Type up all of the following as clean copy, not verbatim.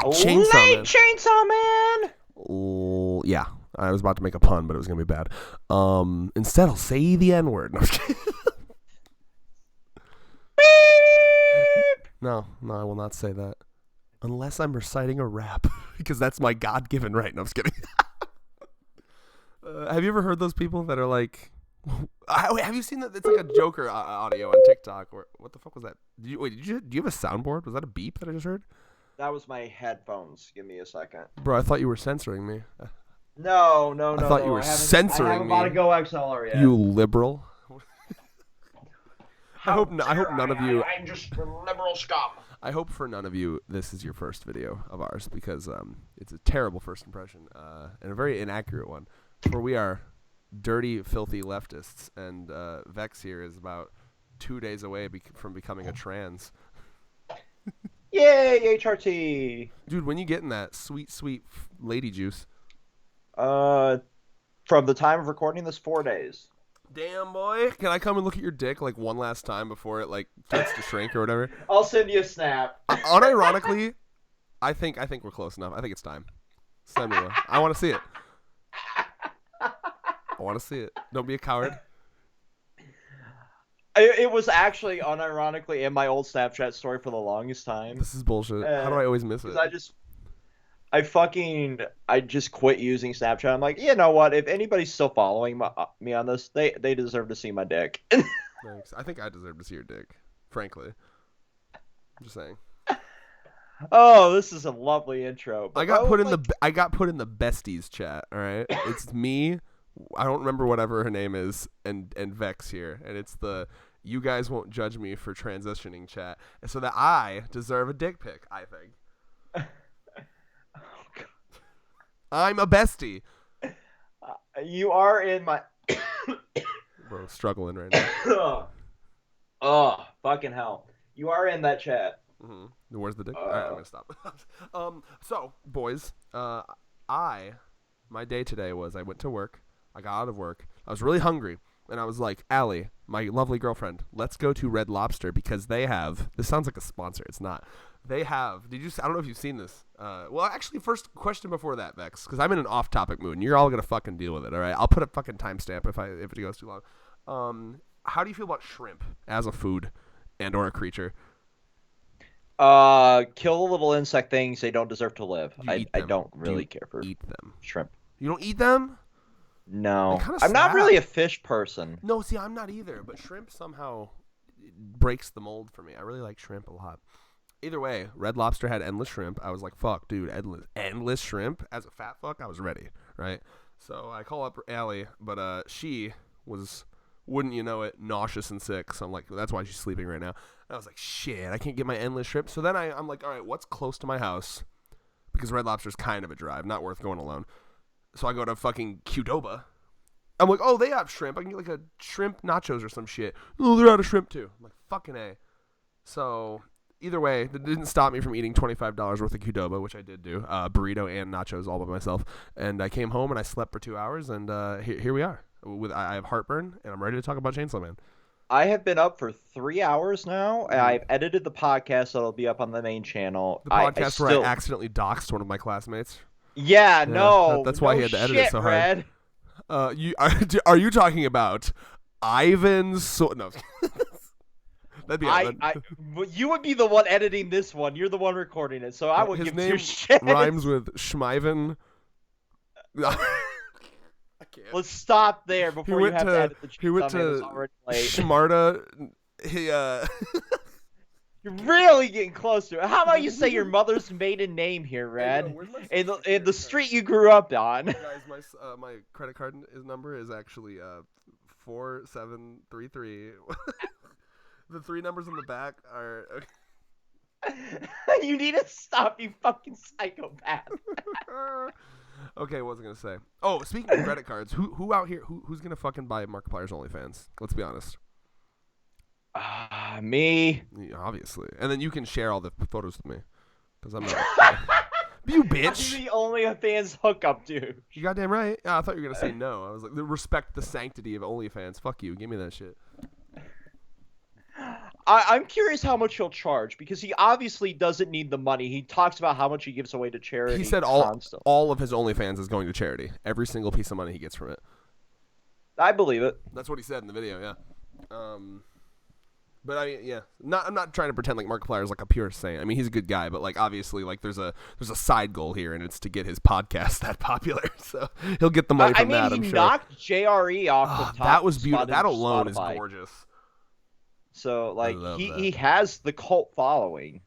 Chainsaw Late Man. Chainsaw Man. Oh, yeah. I was about to make a pun, but it was gonna be bad. Instead, I'll say the N word. No, I'm just kidding. No, I will not say that unless I'm reciting a rap because that's my God-given right. No, I'm just kidding. Have you ever heard those people that are like? Have you seen that? It's like a Joker audio on TikTok. Or what the fuck was that? Do you have a soundboard? Was that a beep that I just heard? That was my headphones. Give me a second. Bro, I thought you were censoring me. No. I thought you were censoring I haven't bought a me. Go XLR yet. You liberal. I hope none of you. I'm just liberal scum. I hope for none of you this is your first video of ours because it's a terrible first impression and a very inaccurate one. For we are dirty, filthy leftists, and Vex here is about 2 days away from becoming a trans. Yay, HRT. Dude, when you getting that sweet, sweet lady juice? From the time of recording this, 4 days. Damn, boy. Can I come and look at your dick like one last time before it like starts to shrink or whatever? I'll send you a snap. Unironically, I think we're close enough. I think it's time. Send me one. I want to see it. I want to see it. Don't be a coward. It was actually unironically in my old Snapchat story for the longest time. This is bullshit. How do I always miss it? I just quit using Snapchat. I'm like, you know what? If anybody's still following me on this, they deserve to see my dick. Thanks. I think I deserve to see your dick, frankly. I'm just saying. Oh, this is a lovely intro. I got put in the besties chat. All right, it's me. I don't remember whatever her name is, and Vex here, and it's the you guys won't judge me for transitioning chat, and so that I deserve a dick pic. I think. I'm a bestie. You are in my. Bro, struggling right now. Oh, fucking hell! You are in that chat. Mm-hmm. Where's the dick? All right, I'm gonna stop. So boys, my day today was I went to work. I got out of work. I was really hungry, and I was like, Allie, my lovely girlfriend, let's go to Red Lobster because they have. This sounds like a sponsor. It's not. They have. I don't know if you've seen this. Well, actually, first question before that, Vex, because I'm in an off-topic mood, and you're all gonna fucking deal with it. All right, I'll put a fucking timestamp if it goes too long. How do you feel about shrimp as a food and or a creature? Kill the little insect things. They don't deserve to live. I don't really care for eat them. Shrimp. You don't eat them? No. I'm not really a fish person. No, see, I'm not either. But shrimp somehow breaks the mold for me. I really like shrimp a lot. Either way, Red Lobster had endless shrimp. I was like, fuck, dude, endless shrimp. As a fat fuck, I was ready, right? So I call up Allie, but she was, wouldn't you know it, nauseous and sick. So I'm like, that's why she's sleeping right now. And I was like, shit, I can't get my endless shrimp. So then I'm like, all right, what's close to my house? Because Red Lobster's kind of a drive, not worth going alone. So I go to fucking Qdoba. I'm like, oh, they have shrimp. I can get like a shrimp nachos or some shit. Oh, they're out of shrimp too. I'm like, fucking A. So either way, that didn't stop me from eating $25 worth of Qdoba, which I did do. Burrito and nachos all by myself. And I came home and I slept for 2 hours, and here we are. I have heartburn, and I'm ready to talk about Chainsaw Man. I have been up for 3 hours now, and I've edited the podcast, so it'll be up on the main channel. The podcast where I accidentally doxed one of my classmates. Yeah, no. That's why he had to edit it so Red. hard. Are you talking about Ivan? No. That'd be you would be the one editing this one. You're the one recording it, so I would give two shit. Rhymes with Schmiven. I can't. Let's stop there before you have to edit the shit. He went to Schmarta. You're really getting close to it. How about you say your mother's maiden name here, Red? Hey, in the street you grew up on. Guys, my credit card number is actually 4733. The 3 numbers on the back are. You need to stop, you fucking psychopath. Okay, what was I gonna say? Oh, speaking of credit cards, who out here who's gonna fucking buy Markiplier's OnlyFans? Let's be honest. Me. Yeah, obviously, and then you can share all the photos with me, because I'm not. You bitch. I'm the OnlyFans hookup dude. You goddamn right. I thought you were gonna say no. I was like, respect the sanctity of OnlyFans. Fuck you. Give me that shit. I'm curious how much he'll charge, because he obviously doesn't need the money. He talks about how much he gives away to charity. He said constantly. all of his OnlyFans is going to charity. Every single piece of money he gets from it. I believe it. That's what he said in the video, yeah. But I'm not trying to pretend like Markiplier is like a pure saint. I mean, he's a good guy, but like obviously, like there's a side goal here, and it's to get his podcast that popular. So he'll get the money from that. I'm sure. He knocked JRE off the top. That was beautiful. That alone is gorgeous. So like he has the cult following.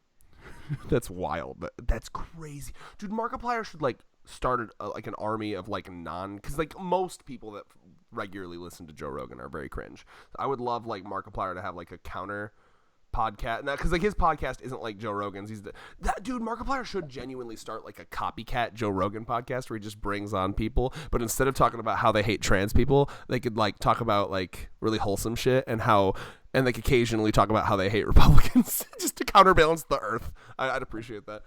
That's wild. That's crazy, dude. Markiplier should like start like an army of like because like most people that regularly listen to Joe Rogan are very cringe. I would love like Markiplier to have like a counter podcast, because like his podcast isn't like Joe Rogan's. Dude, Markiplier should genuinely start like a copycat Joe Rogan podcast where he just brings on people, but instead of talking about how they hate trans people, they could like talk about like really wholesome shit and like occasionally talk about how they hate Republicans just to counterbalance the earth. I'd appreciate that.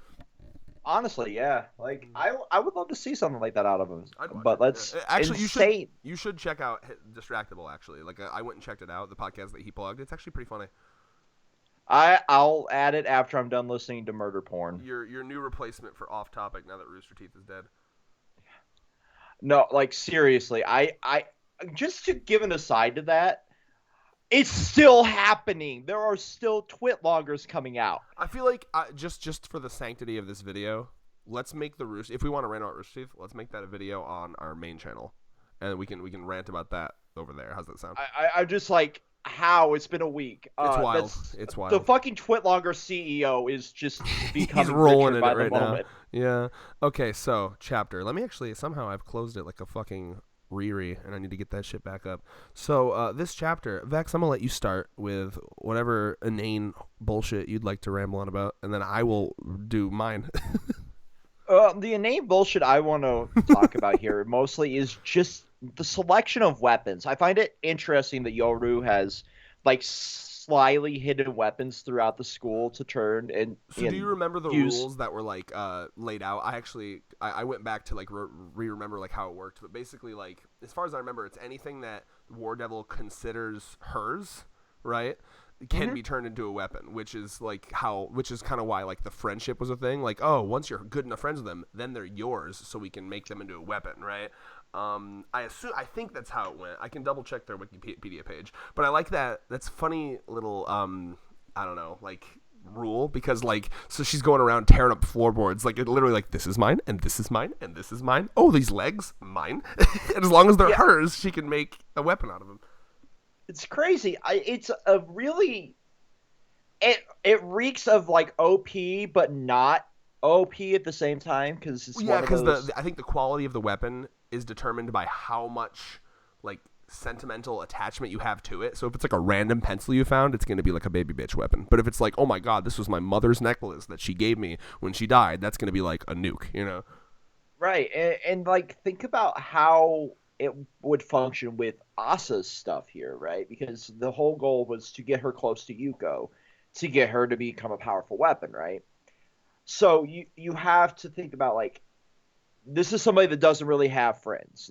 Honestly, yeah. Like I would love to see something like that out of him. But let's actually you should check out Distractable. Actually, like I went and checked it out. The podcast that he plugged. It's actually pretty funny. I'll add it after I'm done listening to Murder Porn. Your new replacement for Off Topic now that Rooster Teeth is dead. No, like seriously, I just to give an aside to that. It's still happening. There are still twitloggers coming out. I feel like just for the sanctity of this video, let's make the Rooster. If we want to rant about Rooster Teeth, let's make that a video on our main channel, and we can rant about that over there. How's that sound? I'm just like, how it's been a week. It's wild. It's wild. The fucking Twitlogger CEO is just becoming He's rolling richer in by it the right moment. now. Yeah. Okay. So chapter. Let me actually somehow I've closed it like a fucking Riri, and I need to get that shit back up. So this chapter, Vex, I'm gonna let you start with whatever inane bullshit you'd like to ramble on about, and then I will do mine. The inane bullshit I want to talk about here mostly is just the selection of weapons. I find it interesting that Yoru has like slyly hidden weapons throughout the school to turn and. So do you remember the rules that were like laid out? I went back to like remember like how it worked, but basically like as far as I remember, it's anything that War Devil considers hers, right? Can be turned into a weapon, which is kind of why like the friendship was a thing. Like, oh, once you're good enough friends with them, then they're yours, so we can make them into a weapon, right? I think that's how it went. I can double check their Wikipedia page, but I like that. That's funny little I don't know, like rule, because like so she's going around tearing up floorboards, like it literally like this is mine and this is mine and this is mine. Oh, these legs mine, and as long as they're hers, she can make a weapon out of them. It's crazy. It's a really it reeks of like OP, but not OP at the same time, because it's because I think the quality of the weapon is determined by how much like sentimental attachment you have to it. So if it's like a random pencil you found, it's going to be like a baby bitch weapon. But if it's like, oh my god, this was my mother's necklace that she gave me when she died, that's going to be like a nuke, you know? Right, and like think about how it would function with Asa's stuff here, right? Because the whole goal was to get her close to Yuko, to get her to become a powerful weapon, right? So you have to think about like, this is somebody that doesn't really have friends.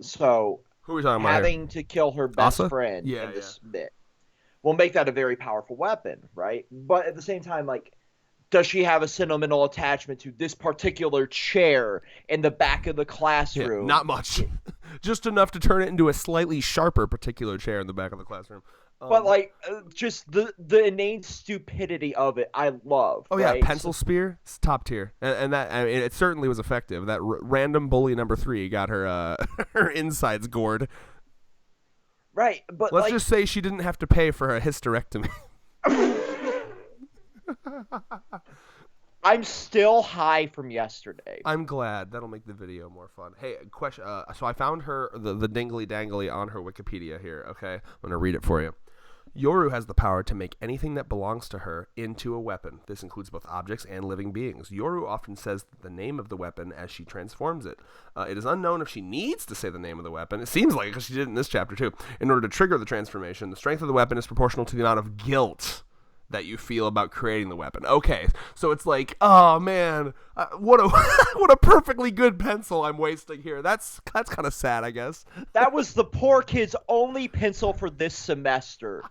So who are we talking about having here? To kill her best Asa? friend in this bit will make that a very powerful weapon, right? But at the same time, like, does she have a sentimental attachment to this particular chair in the back of the classroom? Yeah, not much. Just enough to turn it into a slightly sharper particular chair in the back of the classroom. But like, just the inane stupidity of it, I love. Oh right? Yeah, pencil spear, it's top tier, and that I mean, it certainly was effective. That random bully number 3 got her her insides gored. Right, but let's just say she didn't have to pay for a hysterectomy. I'm still high from yesterday. I'm glad. That'll make the video more fun. Hey, question. So I found her the dingly dangly on her Wikipedia here. Okay, I'm gonna read it for you. Yoru has the power to make anything that belongs to her into a weapon. This includes both objects and living beings. Yoru often says the name of the weapon as she transforms it. It is unknown if she needs to say the name of the weapon. It seems like, because she did in this chapter too. In order to trigger the transformation, the strength of the weapon is proportional to the amount of guilt that you feel about creating the weapon. Okay, so it's like, oh man, what a what a perfectly good pencil I'm wasting here. That's kind of sad, I guess. That was the poor kid's only pencil for this semester.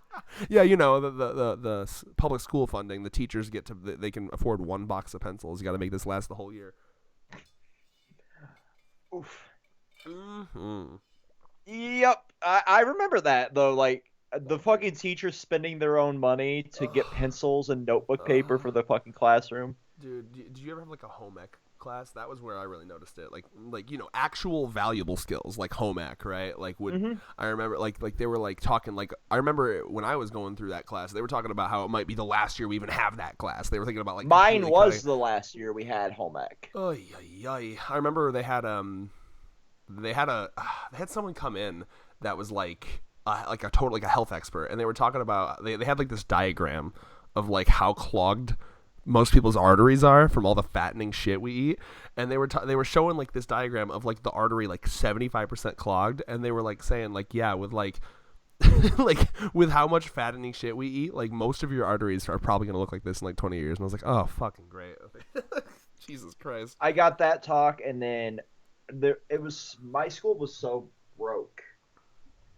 Yeah, the public school funding, the teachers they can afford one box of pencils. You got to make this last the whole year. Oof. Mm-hmm. Yep, I remember that though. Like the fucking teachers spending their own money to get pencils and notebook paper for the fucking classroom. Dude, did you ever have like a home ec class? That was where I really noticed it. Like actual valuable skills like home ec, right? Like I remember like they were like talking like I remember when I was going through that class, they were talking about how it might be the last year we even have that class. They were thinking about like mine was the last year we had home ec. Oh yeah. I remember they had someone come in that was like a total like a health expert, and they were talking about they had like this diagram of like how clogged most people's arteries are from all the fattening shit we eat, and they were showing like this diagram of like the artery like 75% clogged, and they were like saying like yeah with like like with how much fattening shit we eat, like most of your arteries are probably gonna look like this in like 20 years. And I was like, oh fucking great. Jesus Christ. I got that talk, and then my school was so broke.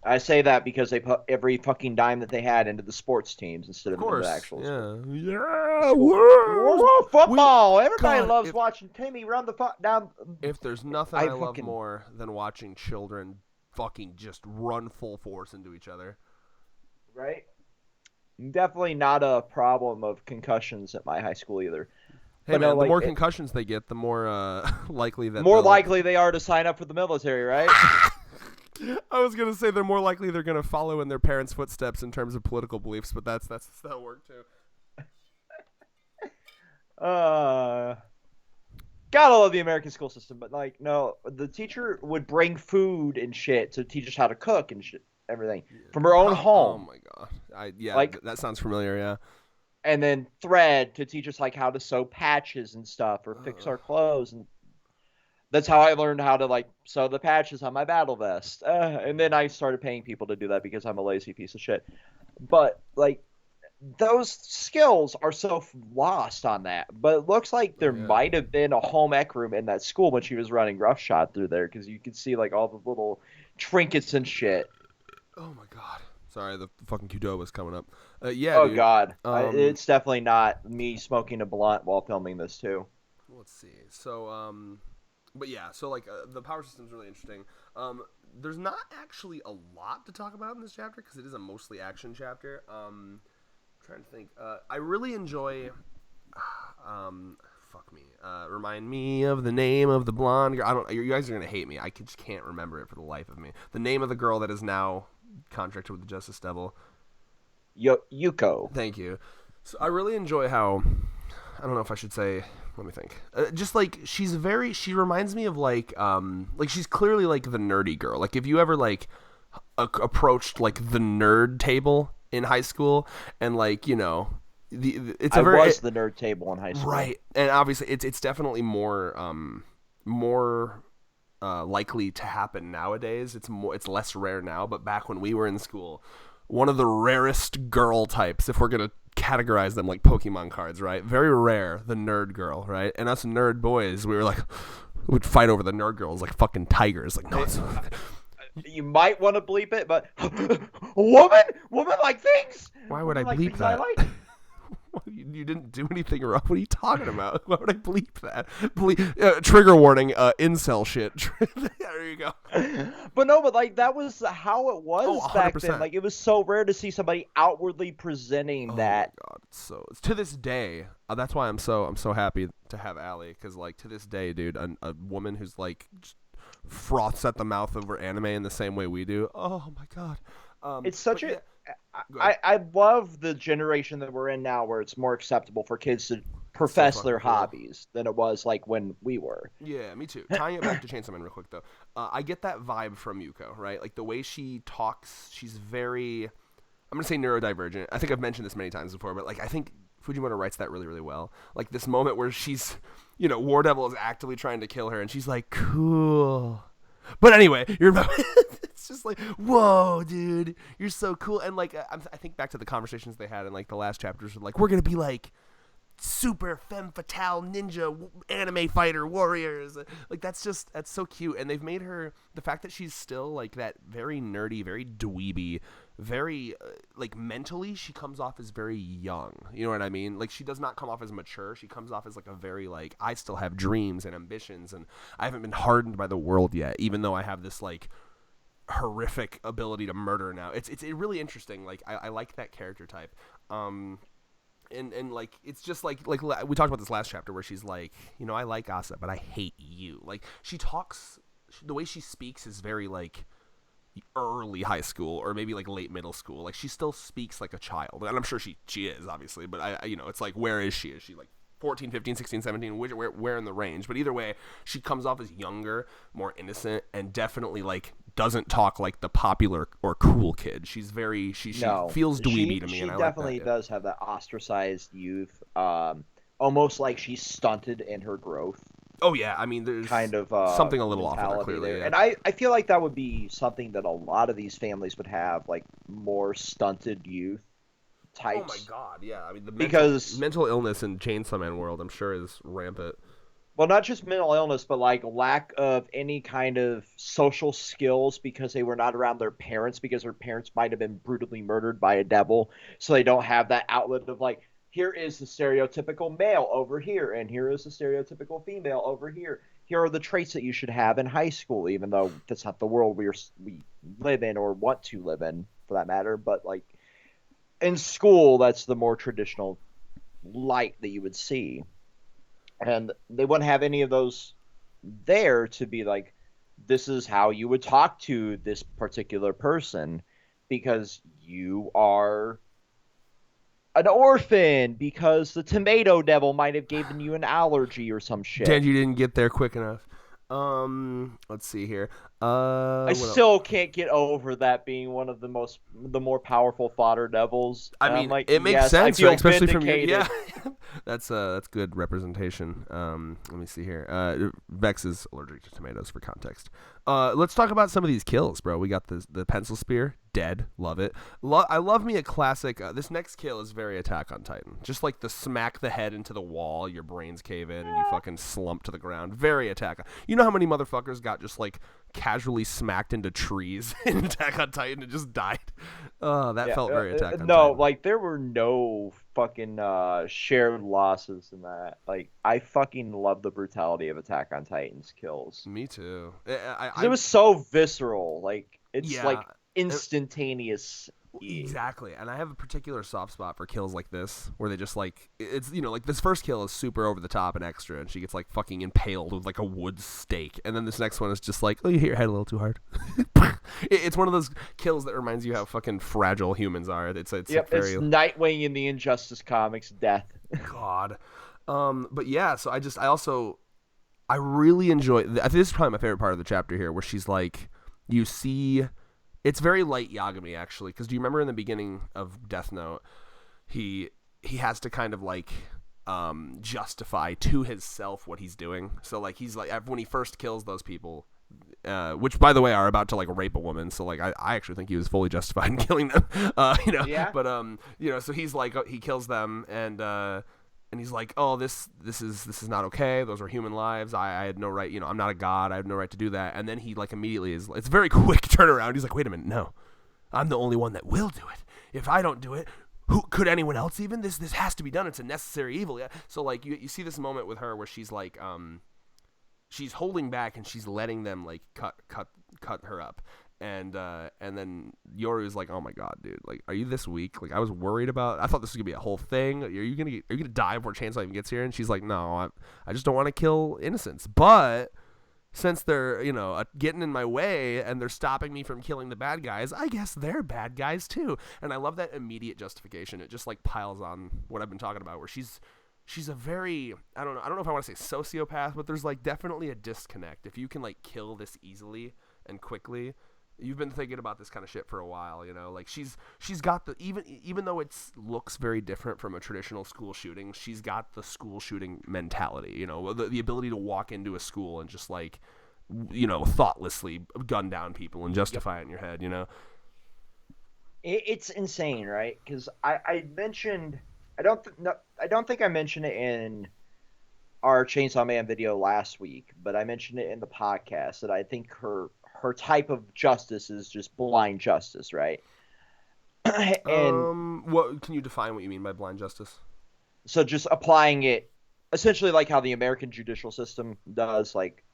I say that because they put every fucking dime that they had into the sports teams instead of into the actual school. Yeah. Whoa, football. Everybody loves watching Timmy run the fuck down. If there's nothing I love more than watching children fucking just run full force into each other. Right? Definitely not a problem of concussions at my high school either. Hey but man, the more concussions they get, the more likely that likely they are to sign up for the military, right? I was gonna say they're more likely they're gonna follow in their parents' footsteps in terms of political beliefs, but that'll work too. Gotta love the American school system, but like no, the teacher would bring food and shit to teach us how to cook and shit, everything from her own home. Oh my god, that sounds familiar, yeah. And then thread to teach us like how to sew patches and stuff or fix our clothes, and that's how I learned how to like sew the patches on my battle vest. And then I started paying people to do that because I'm a lazy piece of shit. But like those skills are so lost on that. But it looks like there might have been a home ec room in that school when she was running roughshod through there, because you could see like all the little trinkets and shit. Oh my god. Sorry, the fucking Qdoba was coming up. Yeah. Oh dude. God, it's definitely not me smoking a blunt while filming this too. Let's see. So but yeah, so like the power system's really interesting. There's not actually a lot to talk about in this chapter because it is a mostly action chapter. I'm trying to think. I really enjoy. Fuck me. Remind me of the name of the blonde girl. I don't. You guys are gonna hate me. I just can't remember it for the life of me. The name of the girl that is now contracted with the Justice Devil. Yuko. Thank you. So I really enjoy how. I don't know if I should say. Let me think. Just like she reminds me of like she's clearly like the nerdy girl. Like if you ever like approached like the nerd table in high school, and like the nerd table in high school, right? And obviously it's definitely more likely to happen nowadays. It's less rare now, but back when we were in school, one of the rarest girl types, if we're gonna categorize them like Pokemon cards, right? Very rare, the nerd girl, right? And us nerd boys, we would fight over the nerd girls like fucking tigers. Like, no, it's you might want to bleep it, but woman like things. Why would I bleep that? You didn't do anything wrong. What are you talking about? Why would I bleep that? Trigger warning, incel shit. There you go. But like that was how it was back then. Like it was so rare to see somebody outwardly presenting that. Oh my god, so to this day, that's why I'm so happy to have Allie, because like to this day, dude, a woman who's like just froths at the mouth over anime in the same way we do. Oh my god. It's such a. I love the generation that we're in now, where it's more acceptable for kids to profess their hobbies than it was like when we were. Yeah, me too. Tying it back to Chainsaw Man real quick though, I get that vibe from Yuko, right? Like the way she talks, she's very, I'm gonna say neurodivergent. I think I've mentioned this many times before, but like I think Fujimoto writes that really, really well. Like this moment where she's, War Devil is actively trying to kill her, and she's like, cool. But anyway, you're about. it's just like, whoa, dude, you're so cool. And like, I think back to the conversations they had in like the last chapters, like, we're gonna be like super femme fatale ninja anime fighter warriors. Like that's so cute. And they've made her, the fact that she's still like that very nerdy, very dweeby, very like mentally she comes off as very young. You know what I mean? Like she does not come off as mature. She comes off as like a very like, I still have dreams and ambitions and I haven't been hardened by the world yet, even though I have this like horrific ability to murder now. It's really interesting. Like I like that character type. And like it's just like we talked about this last chapter where she's like, you know, I like Asa, but I hate you. Like she talks, the way she speaks is very like early high school or maybe like late middle school. Like she still speaks like a child, and I'm sure she is obviously, but I you know, it's like, where is she? Is she like 14, 15, 16, 17, where in the range? But either way, she comes off as younger, more innocent, and definitely like doesn't talk like the popular or cool kid. She's very she feels dweeby to me, and I like that. She definitely does have that ostracized youth, almost like she's stunted in her growth. Oh yeah, I mean there's kind of something a little off with her clearly. Yeah. And I feel like that would be something that a lot of these families would have, like more stunted youth types. Oh my god, yeah. I mean because mental illness in Chainsaw Man world, I'm sure, is rampant. Well, not just mental illness, but like lack of any kind of social skills because they were not around their parents, because their parents might have been brutally murdered by a devil, so they don't have that outlet of like, here is the stereotypical male over here, and here is the stereotypical female over here. Here are the traits that you should have in high school, even though that's not the world we live in or want to live in, for that matter. But like in school, that's the more traditional light that you would see. And they wouldn't have any of those there to be like, this is how you would talk to this particular person because you are an orphan, because the tomato devil might have given you an allergy or some shit. Dan, you didn't get there quick enough. Let's see here. I still can't get over that being one of the more powerful fodder devils. I mean, like, it makes sense, right? Especially vindicated. From yeah. That's good representation. Let me see here. Vex is allergic to tomatoes for context. Let's talk about some of these kills, bro. We got the pencil spear, dead, love it. I love me a classic. This next kill is very Attack on Titan. Just like the smack the head into the wall, your brains cave in, and you fucking slump to the ground. Very Attack. You know how many motherfuckers got just like casually smacked into trees in Attack on Titan and just died? That felt very Attack on Titan. No, like there were no fucking shared losses in that. Like I fucking love the brutality of Attack on Titan's kills. Me too. It was so visceral. Like it's like instantaneous. Exactly. And I have a particular soft spot for kills like this, where they just like, it's, you know, like this first kill is super over the top and extra, and she gets like fucking impaled with like a wood stake, and then this next one is just like, oh, you hit your head a little too hard. It's one of those kills that reminds you how fucking fragile humans are. It's very... it's Nightwing in the Injustice comics death. God. But yeah, so I really enjoy, I think this is probably my favorite part of the chapter here, where she's like, you see, it's very light Yagami actually, because do you remember in the beginning of Death Note, he has to kind of like justify to himself what he's doing. So like he's like, when he first kills those people, which by the way are about to like rape a woman, so like I actually think he was fully justified in killing them. You know, yeah. But you know, so he's like, he kills them, and he's like, oh, this is not okay. Those are human lives. I had no right, you know, I'm not a god. I have no right to do that. And then he like immediately it's a very quick turnaround. He's like, wait a minute, no, I'm the only one that will do it. If I don't do it, who could anyone else even? This has to be done. It's a necessary evil. Yeah. So like you see this moment with her where she's like, she's holding back and she's letting them like cut her up. And then Yoru's like, oh my god, dude, like, are you this weak? Like, I was worried about, I thought this was gonna be a whole thing. Are you gonna die before Chainsaw even gets here? And she's like, no, I just don't want to kill innocents. But since they're, you know, getting in my way and they're stopping me from killing the bad guys, I guess they're bad guys too. And I love that immediate justification. It just like piles on what I've been talking about, where she's a very, I don't know if I want to say sociopath, but there's like definitely a disconnect. If you can like kill this easily and quickly, you've been thinking about this kind of shit for a while, you know, like she's got the, even though it looks very different from a traditional school shooting, she's got the school shooting mentality, you know, the ability to walk into a school and just like thoughtlessly gun down people and justify it in your head, It's insane, right? Because I mentioned I don't think I mentioned it in our Chainsaw Man video last week, but I mentioned it in the podcast that I think her type of justice is just blind justice, right? And What can you define what you mean by blind justice? so just applying it essentially like how the American judicial system does, like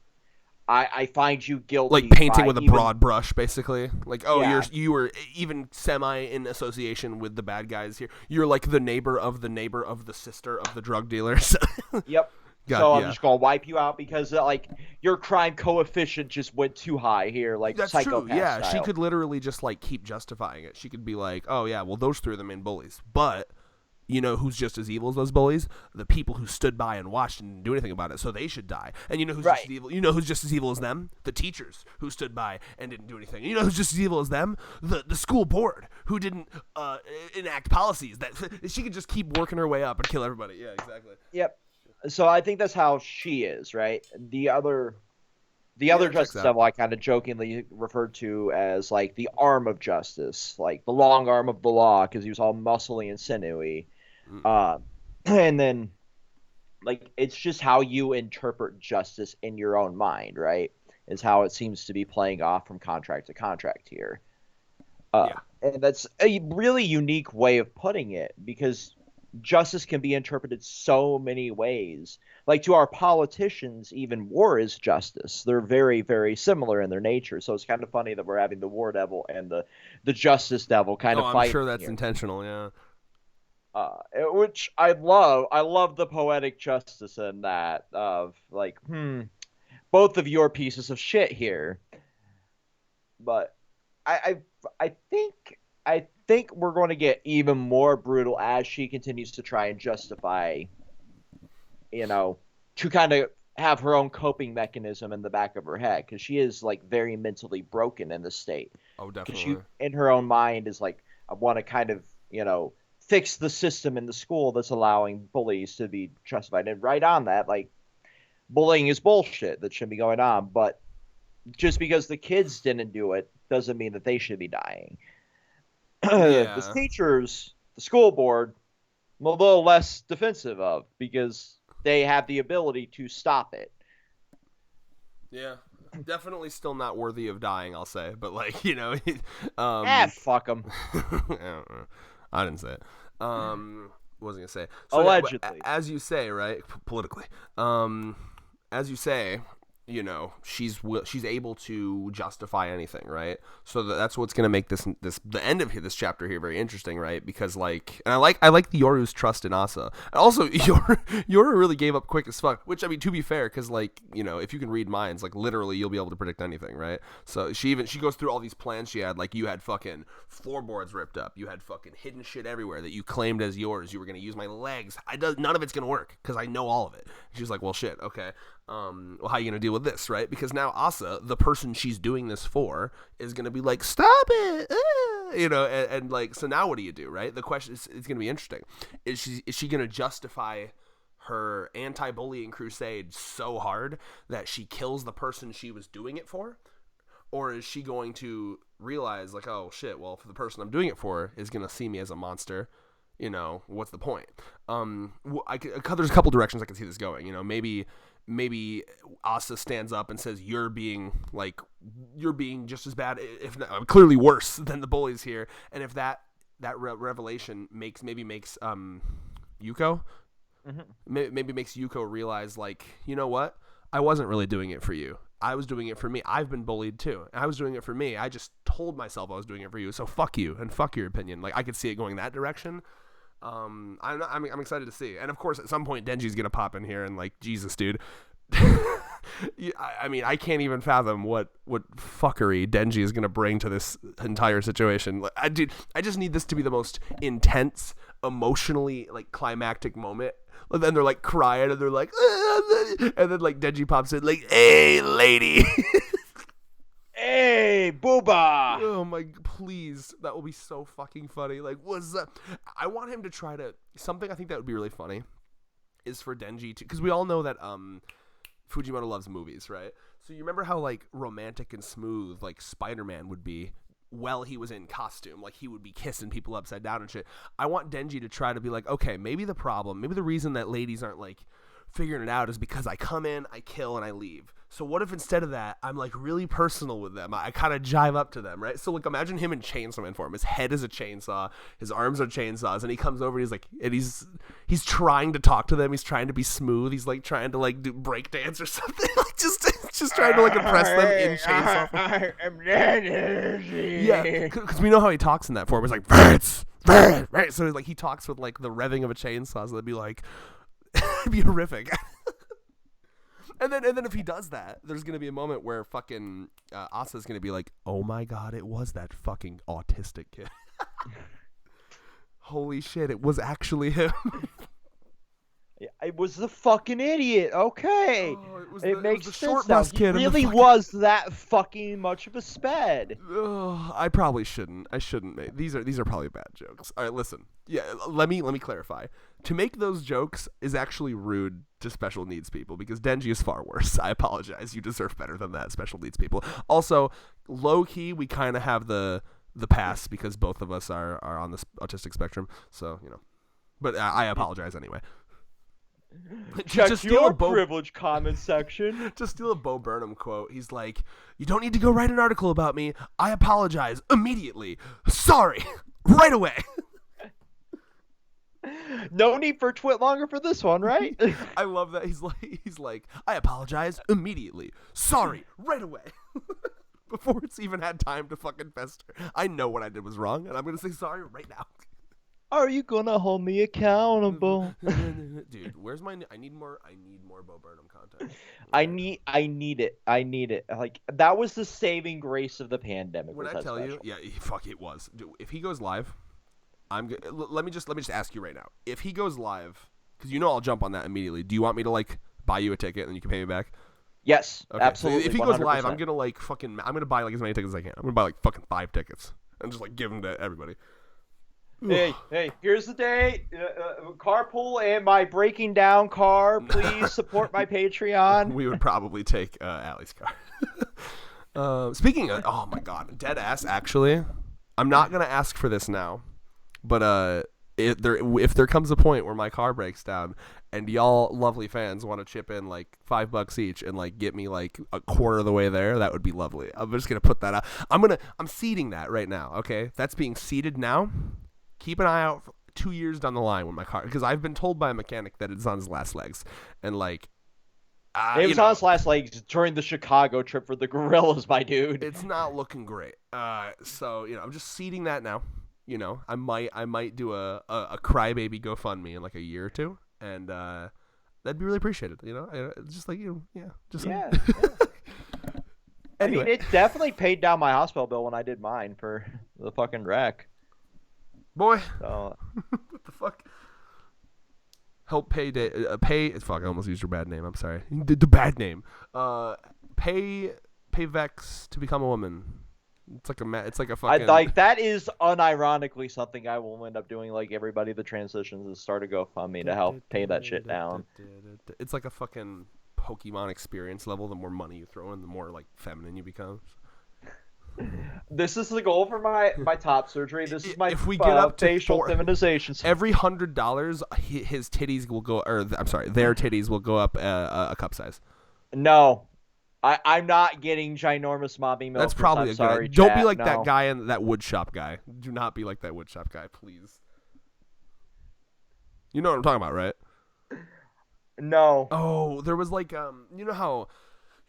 I find you guilty Like painting by with a broad brush, basically. Like, oh, Yeah. you were even semi in association with the bad guys here. You're like the neighbor of the sister of the drug dealers. Yep. God, So I'm yeah. just gonna wipe you out because like your crime coefficient just went too high here, like That's true. psychopath Yeah, she style. could literally just like keep justifying it. She could be like, "Oh yeah, well those three are the main bullies." But you know who's just as evil as those bullies? The people who stood by and watched and didn't do anything about it, so they should die. And you know who's just Right. as evil? You know who's just as evil as them? The teachers who stood by and didn't do anything. You know who's just as evil as them? The school board who didn't enact policies. That she could just keep working her way up and kill everybody. Yeah, exactly. Yep. So I think that's how she is, right? The other checks Justice out. Devil I kind of jokingly referred to as like the arm of justice, like the long arm of the law, because he was all muscly and sinewy. And then like it's just how you interpret justice in your own mind, right? Is how it seems to be playing off from contract to contract here. Yeah. And that's a really unique way of putting it because justice can be interpreted so many ways. Like to our politicians, even war is justice. They're very, very similar in their nature. So it's kind of funny that we're having the war devil and the justice devil kind of I'm fighting sure that's here. intentional. Yeah. Which I love. I love the poetic justice in that of like, both of your pieces of shit here. But I think we're going to get even more brutal as she continues to try and justify, to kind of have her own coping mechanism in the back of her head because she is like very mentally broken in this state. Oh, Because definitely. she, in her own mind, is like, I want to kind of, fix the system in the school that's allowing bullies to be justified. And right on that, like, bullying is bullshit that shouldn't be going on. But just because the kids didn't do it doesn't mean that they should be dying. The Yeah. teachers, the school board, I'm a little less defensive of because they have the ability to stop it. Yeah. Definitely still not worthy of dying, I'll say. But like, Fuck them. I didn't say it. What was I gonna say? Allegedly. As you say, right? Politically. As you say, she's able to justify anything, right? So that's what's gonna make the end of this chapter here very interesting, right? Because like, and I like Yoru's trust in Asa. And also, Yoru really gave up quick as fuck. Which I mean, to be fair, because like if you can read minds, like literally you'll be able to predict anything, right? So she goes through all these plans she had. Like you had fucking floorboards ripped up, you had fucking hidden shit everywhere that you claimed as yours. You were gonna use my legs. None of it's gonna work because I know all of it. She was like, well, shit, okay. Well, how are you gonna deal with this, right? Because now Asa, the person she's doing this for, is gonna be like, stop it, and like, so now what do you do, right? The question is, it's gonna be interesting. Is she gonna justify her anti-bullying crusade so hard that she kills the person she was doing it for? Or is she going to realize like, oh shit, well, if the person I'm doing it for is gonna see me as a monster, what's the point? There's a couple directions I can see this going. Maybe Asa stands up and says, you're being just as bad, if not clearly worse than the bullies here. And if that revelation makes Yuko, maybe makes Yuko realize, like, you know what? I wasn't really doing it for you. I was doing it for me. I've been bullied too. I was doing it for me. I just told myself I was doing it for you. So fuck you and fuck your opinion. Like, I could see it going that direction. I'm excited to see. And of course, at some point, Denji's gonna pop in here and like, Jesus, dude. I mean, I can't even fathom what fuckery Denji is gonna bring to this entire situation. Like, I just need this to be the most intense, emotionally like climactic moment. And then they're like crying and they're like, and then like Denji pops in like, hey, lady. Hey, booba! Oh my, please. That will be so fucking funny. Like, what's that? I want him to try to, something I think that would be really funny is for Denji to, because we all know that, Fujimoto loves movies, right? So you remember how like romantic and smooth like Spider-Man would be while he was in costume, like he would be kissing people upside down and shit. I want Denji to try to be like, okay, maybe the reason that ladies aren't like figuring it out is because I come in, I kill, and I leave. So what if instead of that, I'm like really personal with them? I kind of jive up to them, right? So like imagine him in Chainsaw Man form. His head is a chainsaw, his arms are chainsaws, and he comes over and he's like, and he's trying to talk to them. He's trying to be smooth. He's like trying to like do break dance or something, like just trying to like impress them in chainsaw form. Yeah, because we know how he talks in that form. It's like right. So like he talks with like the revving of a chainsaw. So that'd be like. It'd be horrific. and then if he does that, there's gonna be a moment where fucking Asa's gonna be like, "Oh my god, it was that fucking autistic kid." Holy shit, it was actually him. It was the fucking idiot. Okay, it makes sense short now. bus He kid really was that fucking much of a sped. I probably shouldn't. I shouldn't make these are probably bad jokes. All right, listen. Yeah, let me clarify. To make those jokes is actually rude to special needs people because Denji is far worse. I apologize. You deserve better than that, special needs people. Also, low key, we kind of have the pass because both of us are on the autistic spectrum. So but I apologize anyway. Check just your privilege comment section. Just steal a Bo Burnham quote. He's like, "You don't need to go write an article about me. I apologize immediately. Sorry, right away." No need for twit longer for this one, right? I love that. He's like, "I apologize immediately. Sorry, right away." Before it's even had time to fucking fester. I know what I did was wrong, and I'm gonna say sorry right now. Are you gonna hold me accountable? Dude, where's my? I need more Bo Burnham content. I need it. Like that was the saving grace of the pandemic. When I tell you, yeah, fuck, it was. Dude, if he goes live, let me just ask you right now. If he goes live, because I'll jump on that immediately. Do you want me to like buy you a ticket and you can pay me back? Yes, okay. absolutely. So if he 100%. goes live, I'm gonna buy like as many tickets as I can. I'm gonna buy like fucking 5 tickets and just like give them to everybody. Hey, here's the date. Carpool and my breaking down car. Please support my Patreon. We would probably take Allie's car. Speaking of, oh my god, dead ass. Actually, I'm not gonna ask for this now, but if there comes a point where my car breaks down and y'all lovely fans want to chip in like $5 each and like get me like a quarter of the way there, that would be lovely. I'm just gonna put that out. I'm seeding that right now. Okay, that's being seeded now. Keep an eye out for 2 years down the line when my car, because I've been told by a mechanic that it's on his last legs, and like it was on his last legs during the Chicago trip for the Gorillas, my dude. It's not looking great. So I'm just seeding that now. I might do a crybaby GoFundMe in like a year or two, and that'd be really appreciated. Just like just yeah. Anyway. I mean, it definitely paid down my hospital bill when I did mine for the fucking wreck. Boy, so, what the fuck? Help pay fuck, I almost used your bad name. I'm sorry. The bad name. Pay Vex to become a woman. It's like a fucking. That is unironically something I will end up doing. Like everybody that transitions is start a GoFundMe to help pay that shit down. It's like a fucking Pokemon experience level. The more money you throw in, the more like feminine you become. This is the goal for my top surgery. This is my if we get up to facial feminization. Every $100, his titties will go, or I'm sorry, their titties will go up a cup size. No, I'm not getting ginormous mommy milk. That's probably a good idea. Don't be like that guy and that woodshop guy. Do not be like that woodshop guy, please. You know what I'm talking about, right? No. Oh, there was like you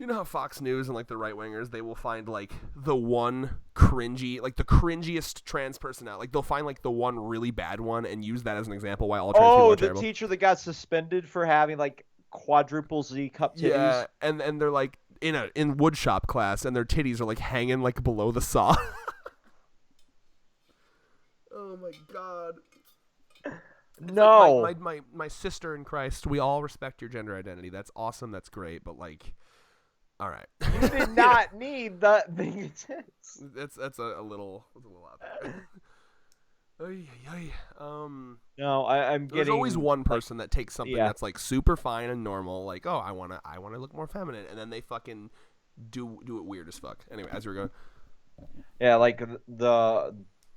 know how Fox News and like the right wingers, they will find like the one cringy, like the cringiest trans person out. Like they'll find like the one really bad one and use that as an example why all trans people are terrible. Oh, the teacher that got suspended for having like quadruple Z cup titties. Yeah, and they're like in woodshop class and their titties are like hanging like below the saw. Oh my god. No. Like my sister in Christ, we all respect your gender identity. That's awesome. That's great. But like, all right. You did not need the tits. That's a little out there. Ay, ay, No, I'm there's always getting one like person that takes something yeah, that's like super fine and normal, like, oh, I wanna look more feminine, and then they fucking do it weird as fuck. Anyway, as we were going, yeah, like the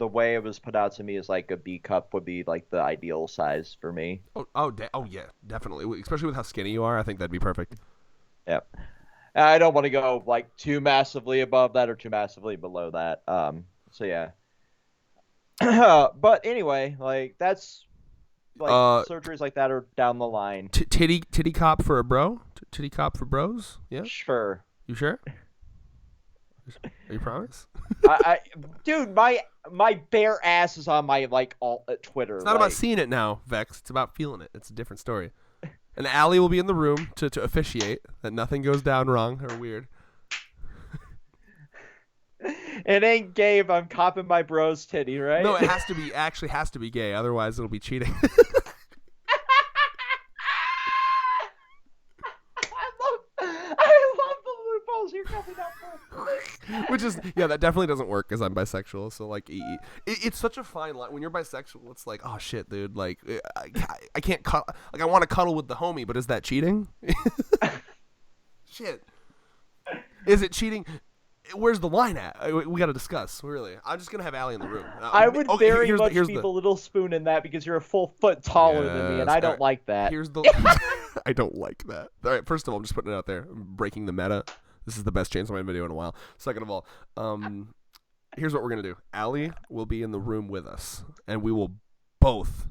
way it was put out to me is like a B cup would be like the ideal size for me. oh yeah, definitely, especially with how skinny you are, I think that'd be perfect. Yeah. I don't want to go like too massively above that or too massively below that. So yeah. But anyway, like that's like Uh, surgeries like that are down the line. titty cop for a bro, titty cop for bros. Yeah, Sure. you sure? Are you promise? I dude, my bare ass is on my like alt at Twitter. It's not about Like seeing it now, Vex. It's about feeling it. It's a different story. And Allie will be in the room to officiate that nothing goes down wrong or weird. it ain't gay if I'm copping my bro's titty, right? No, it has to be actually has to be gay. Otherwise, it'll be cheating. I love the loopholes you're coming up with. Which is that definitely doesn't work because I'm bisexual. So like, it's such a fine line when you're bisexual. It's like, oh shit, dude. Like, I can't cut. Like, I want to cuddle with the homie, but is that cheating? Shit. Is it cheating? Where's the line at? We got to discuss. Really, I'm just gonna have Allie in the room. I would Okay, very much here's be the little spoon in that because you're a full foot taller than me, and Yes, I don't like that. Here's the. I don't like that. All right, first of all, I'm just putting it out there. I'm breaking the meta. This is the best Chainsaw Man video in a while. Second of all, here's what we're gonna do. Allie will be in the room with us, and we will both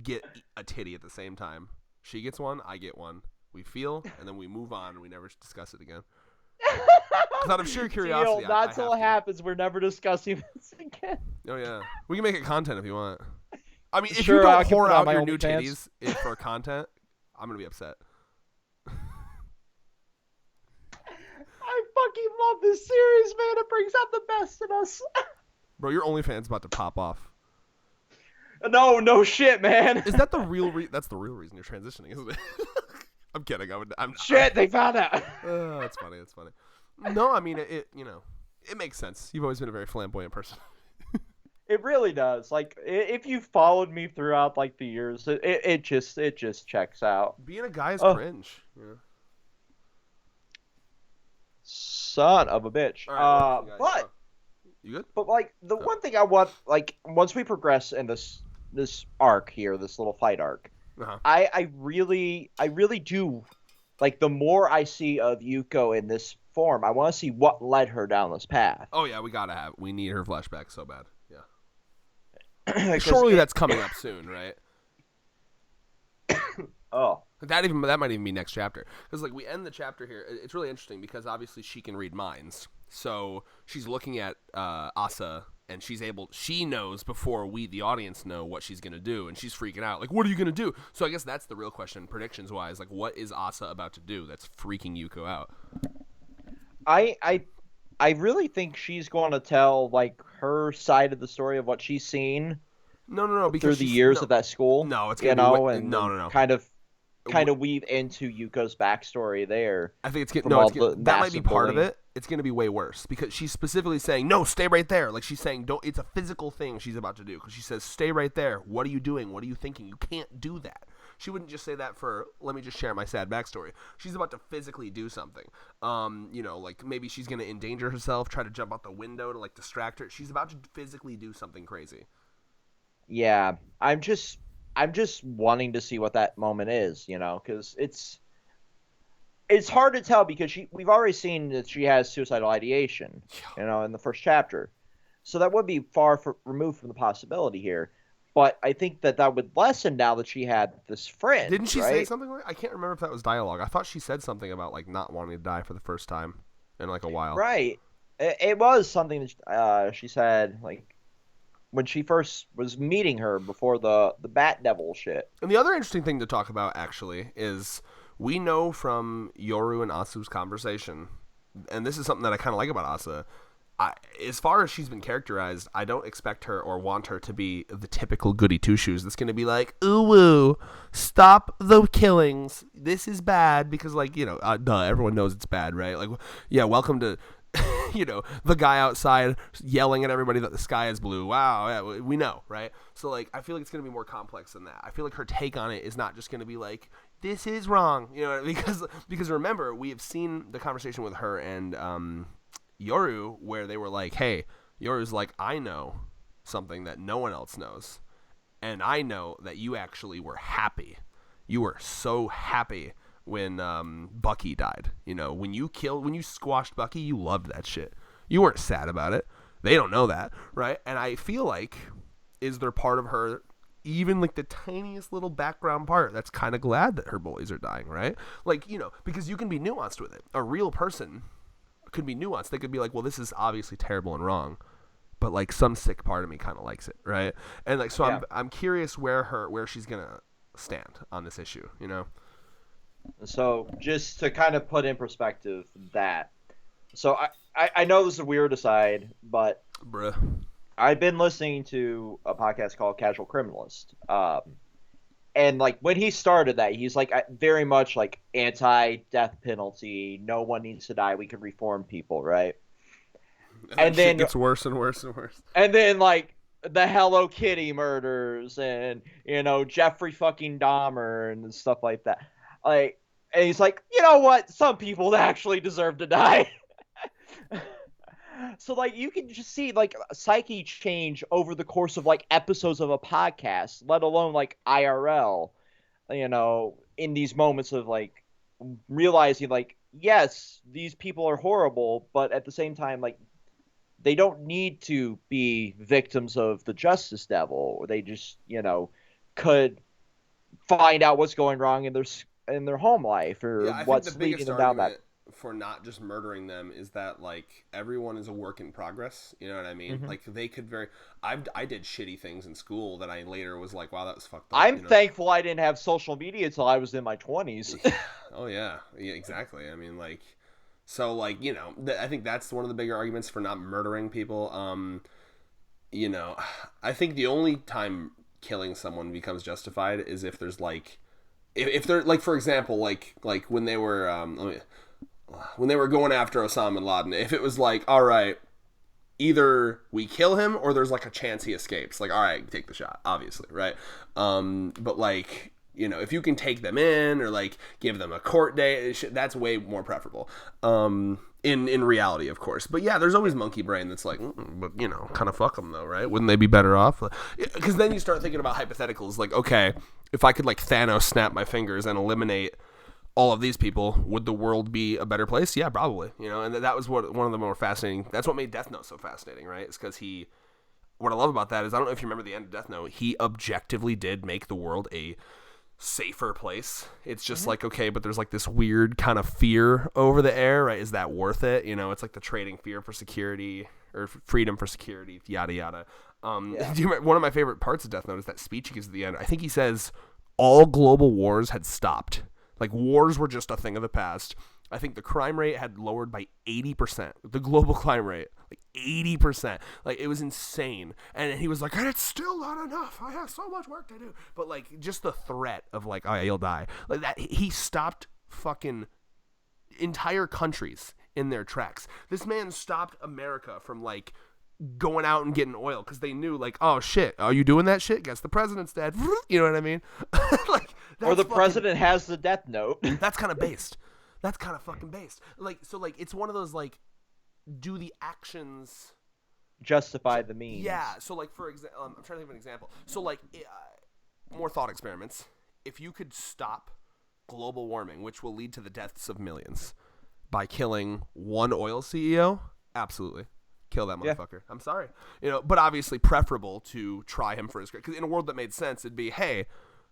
get a titty at the same time. She gets one, I get one. We feel, and then we move on, and we never discuss it again. Because out of sheer curiosity, Deal, not I till have it to. happens. We're never discussing this again. Oh yeah, we can make it content if you want. I mean, if Sure, you I don't can whore put on out my your new OnlyFans. titties for content, I'm gonna be upset. I fucking love this series, man. It brings out the best in us. Bro, your OnlyFans about to pop off. No shit, man. Is that the real that's the real reason you're transitioning, isn't it? I'm kidding. I'm Shit, they found out. That's funny. That's funny. No, I mean it it makes sense. You've always been a very flamboyant person. It really does. Like, if you followed me throughout like the years, it just checks out. Being a guy is Oh. cringe. Yeah. Son of a bitch. All right, what else you got? But You good? but like the Oh. one thing I want, like once we progress in this arc here, this little fight arc, Uh-huh. I really do like the more I see of Yuko in this form, I want to see what led her down this path. Oh yeah, we need her flashback so bad. Yeah. 'Cause Surely it- that's coming up soon, right? oh That might even be next chapter because like we end the chapter here. It's really interesting because obviously she can read minds, so she's looking at Asa and she knows before we the audience know what she's gonna do, and she's freaking out like, what are you gonna do? So I guess that's the real question, predictions wise, like what is Asa about to do that's freaking Yuko out? I really think she's going to tell like her side of the story of what she's seen No, because through the years of that school. No, it's you gonna be know, wa- and no. kind of weave into Yuko's backstory there. I think it's getting From all the that might be massive part of bullying. it. It's going to be way worse because she's specifically saying, "No, stay right there." Like she's saying, "Don't." It's a physical thing she's about to do because she says, "Stay right there." What are you doing? What are you thinking? You can't do that. She wouldn't just say that for let me just share my sad backstory. She's about to physically do something. Like maybe she's going to endanger herself, try to jump out the window to like distract her. She's about to physically do something crazy. Yeah, I'm just wanting to see what that moment is, you know, because it's hard to tell because we've already seen that she has suicidal ideation, you know, in the first chapter, so that would be removed from the possibility here. But I think that would lessen now that she had this friend. Didn't she right? say something like? I can't remember if that was dialogue. I thought she said something about like not wanting to die for the first time in like a while. Right. It was something that she said like when she first was meeting her before the Bat Devil shit. And the other interesting thing to talk about, actually, is we know from Yoru and Asu's conversation, and this is something that I kind of like about Asa, as far as she's been characterized, I don't expect her or want her to be the typical goody two-shoes that's going to be like, ooh, woo, stop the killings. This is bad because, like, duh, everyone knows it's bad, right? Like, yeah, welcome to the guy outside yelling at everybody that the sky is blue. Wow, yeah, we know, right? So like, I feel like it's gonna be more complex than that. I feel like her take on it is not just gonna be like, this is wrong, because remember, we have seen the conversation with her and Yoru where they were like, hey, Yoru's like, I know something that no one else knows, and I know that you actually were happy. You were so happy when Bucky died. When you squashed Bucky, you loved that shit. You weren't sad about it. They don't know that, right? And I feel like, is there part of her, even like the tiniest little background part, that's kind of glad that her boys are dying, right? Like, because you can be nuanced with it. A real person could be nuanced. They could be like, well, this is obviously terrible and wrong, but like some sick part of me kind of likes it, right? And like, so yeah. I'm curious where she's gonna stand on this issue, So just to kind of put in perspective that, so I know this is a weird aside, but bruh, I've been listening to a podcast called Casual Criminalist, and like when he started that, he's like very much like anti-death penalty. No one needs to die. We can reform people, right? And then it gets worse and worse and worse. And then like the Hello Kitty murders and Jeffrey fucking Dahmer and stuff like that. Like, and he's like, you know what? Some people actually deserve to die. So like you can just see like psyche change over the course of like episodes of a podcast, let alone like IRL, in these moments of like realizing like, yes, these people are horrible, but at the same time, like, they don't need to be victims of the Justice Devil, or they just, could find out what's going wrong in their home life, or what's leading them down that. For not just murdering them is that like everyone is a work in progress. You know what I mean? Mm-hmm. Like they could I did shitty things in school that I later was like, wow, that was fucked up. I'm thankful I didn't have social media until I was in my 20s. Oh yeah, exactly. I mean, like, so like, I think that's one of the bigger arguments for not murdering people. I think the only time killing someone becomes justified is if there's like, if they're like, for example, like when they were when they were going after Osama bin Laden, if it was like, all right, either we kill him or there's like a chance he escapes, like, all right, take the shot, obviously, right? But like, if you can take them in or like give them a court date, that's way more preferable. In reality, of course. But yeah, there's always monkey brain that's like, but kind of fuck them though, right? Wouldn't they be better off? Because then you start thinking about hypotheticals, like, okay, if I could like Thanos snap my fingers and eliminate all of these people, would the world be a better place? Yeah, probably. And that was one of the more fascinating. That's what made Death Note so fascinating, right? It's because what I love about that is, I don't know if you remember the end of Death Note, he objectively did make the world a safer place. It's just like, okay, but there's like this weird kind of fear over the air, right? Is that worth it? It's like the trading fear for security or freedom for security, yada yada. One of my favorite parts of Death Note is that speech he gives at the end. I think he says all global wars had stopped. Like, wars were just a thing of the past. I think the crime rate had lowered by 80%. The global crime rate, like 80%. Like, it was insane. And he was like, and it's still not enough. I have so much work to do. But, like, just the threat of, like, oh, yeah, you'll die. Like, that, he stopped fucking entire countries in their tracks. This man stopped America from, like, going out and getting oil because they knew, like, oh, shit, are you doing that shit? Guess the president's dead. You know what I mean? Like, or the president has the death note. That's kind of based. That's kind of fucking based. Like, so, like, it's one of those, like, do the actions justify the means? Yeah. So, like, for example, I'm trying to think of an example. So, like, more thought experiments. If you could stop global warming, which will lead to the deaths of millions, by killing one oil CEO, absolutely. Kill that motherfucker. Yeah. I'm sorry. But obviously preferable to try him for his crime. Because in a world that made sense, it'd be, hey,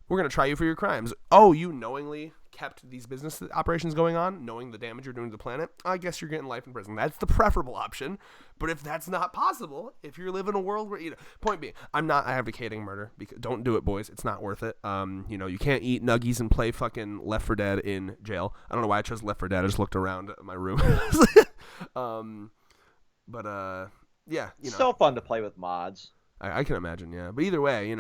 we're going to try you for your crimes. Oh, you knowingly kept these business operations going on, knowing the damage you're doing to the planet? I guess you're getting life in prison. That's the preferable option. But if that's not possible, if you live in a world where, point being, I'm not advocating murder. Because, don't do it, boys. It's not worth it. You can't eat nuggies and play fucking Left 4 Dead in jail. I don't know why I chose Left 4 Dead. I just looked around my room. But yeah, still fun to play with mods. I can imagine, yeah. But either way,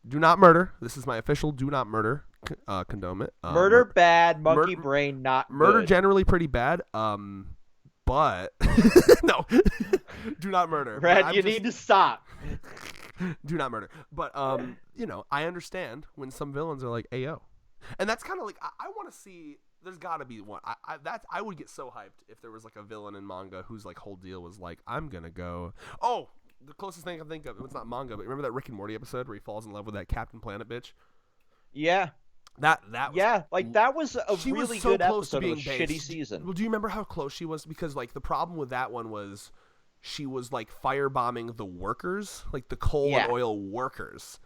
do not murder. This is my official do not murder condonement. Murder bad, monkey brain not murder good. Generally pretty bad. But no, do not murder. Red, you need to stop. Do not murder. But you know, I understand when some villains are like, "Ayo," and that's kind of like I want to see. There's got to be one. I would get so hyped if there was like a villain in manga whose like whole deal was like, "I'm gonna go." Oh, the closest thing I can think of. It's not manga, but remember that Rick and Morty episode where he falls in love with that Captain Planet bitch? Yeah. That was, Yeah, like that was a she really was so good close to episode of being a shitty based. season. Well, do you remember how close she was? Because like the problem with that one was she was like firebombing the workers, like the coal and oil workers,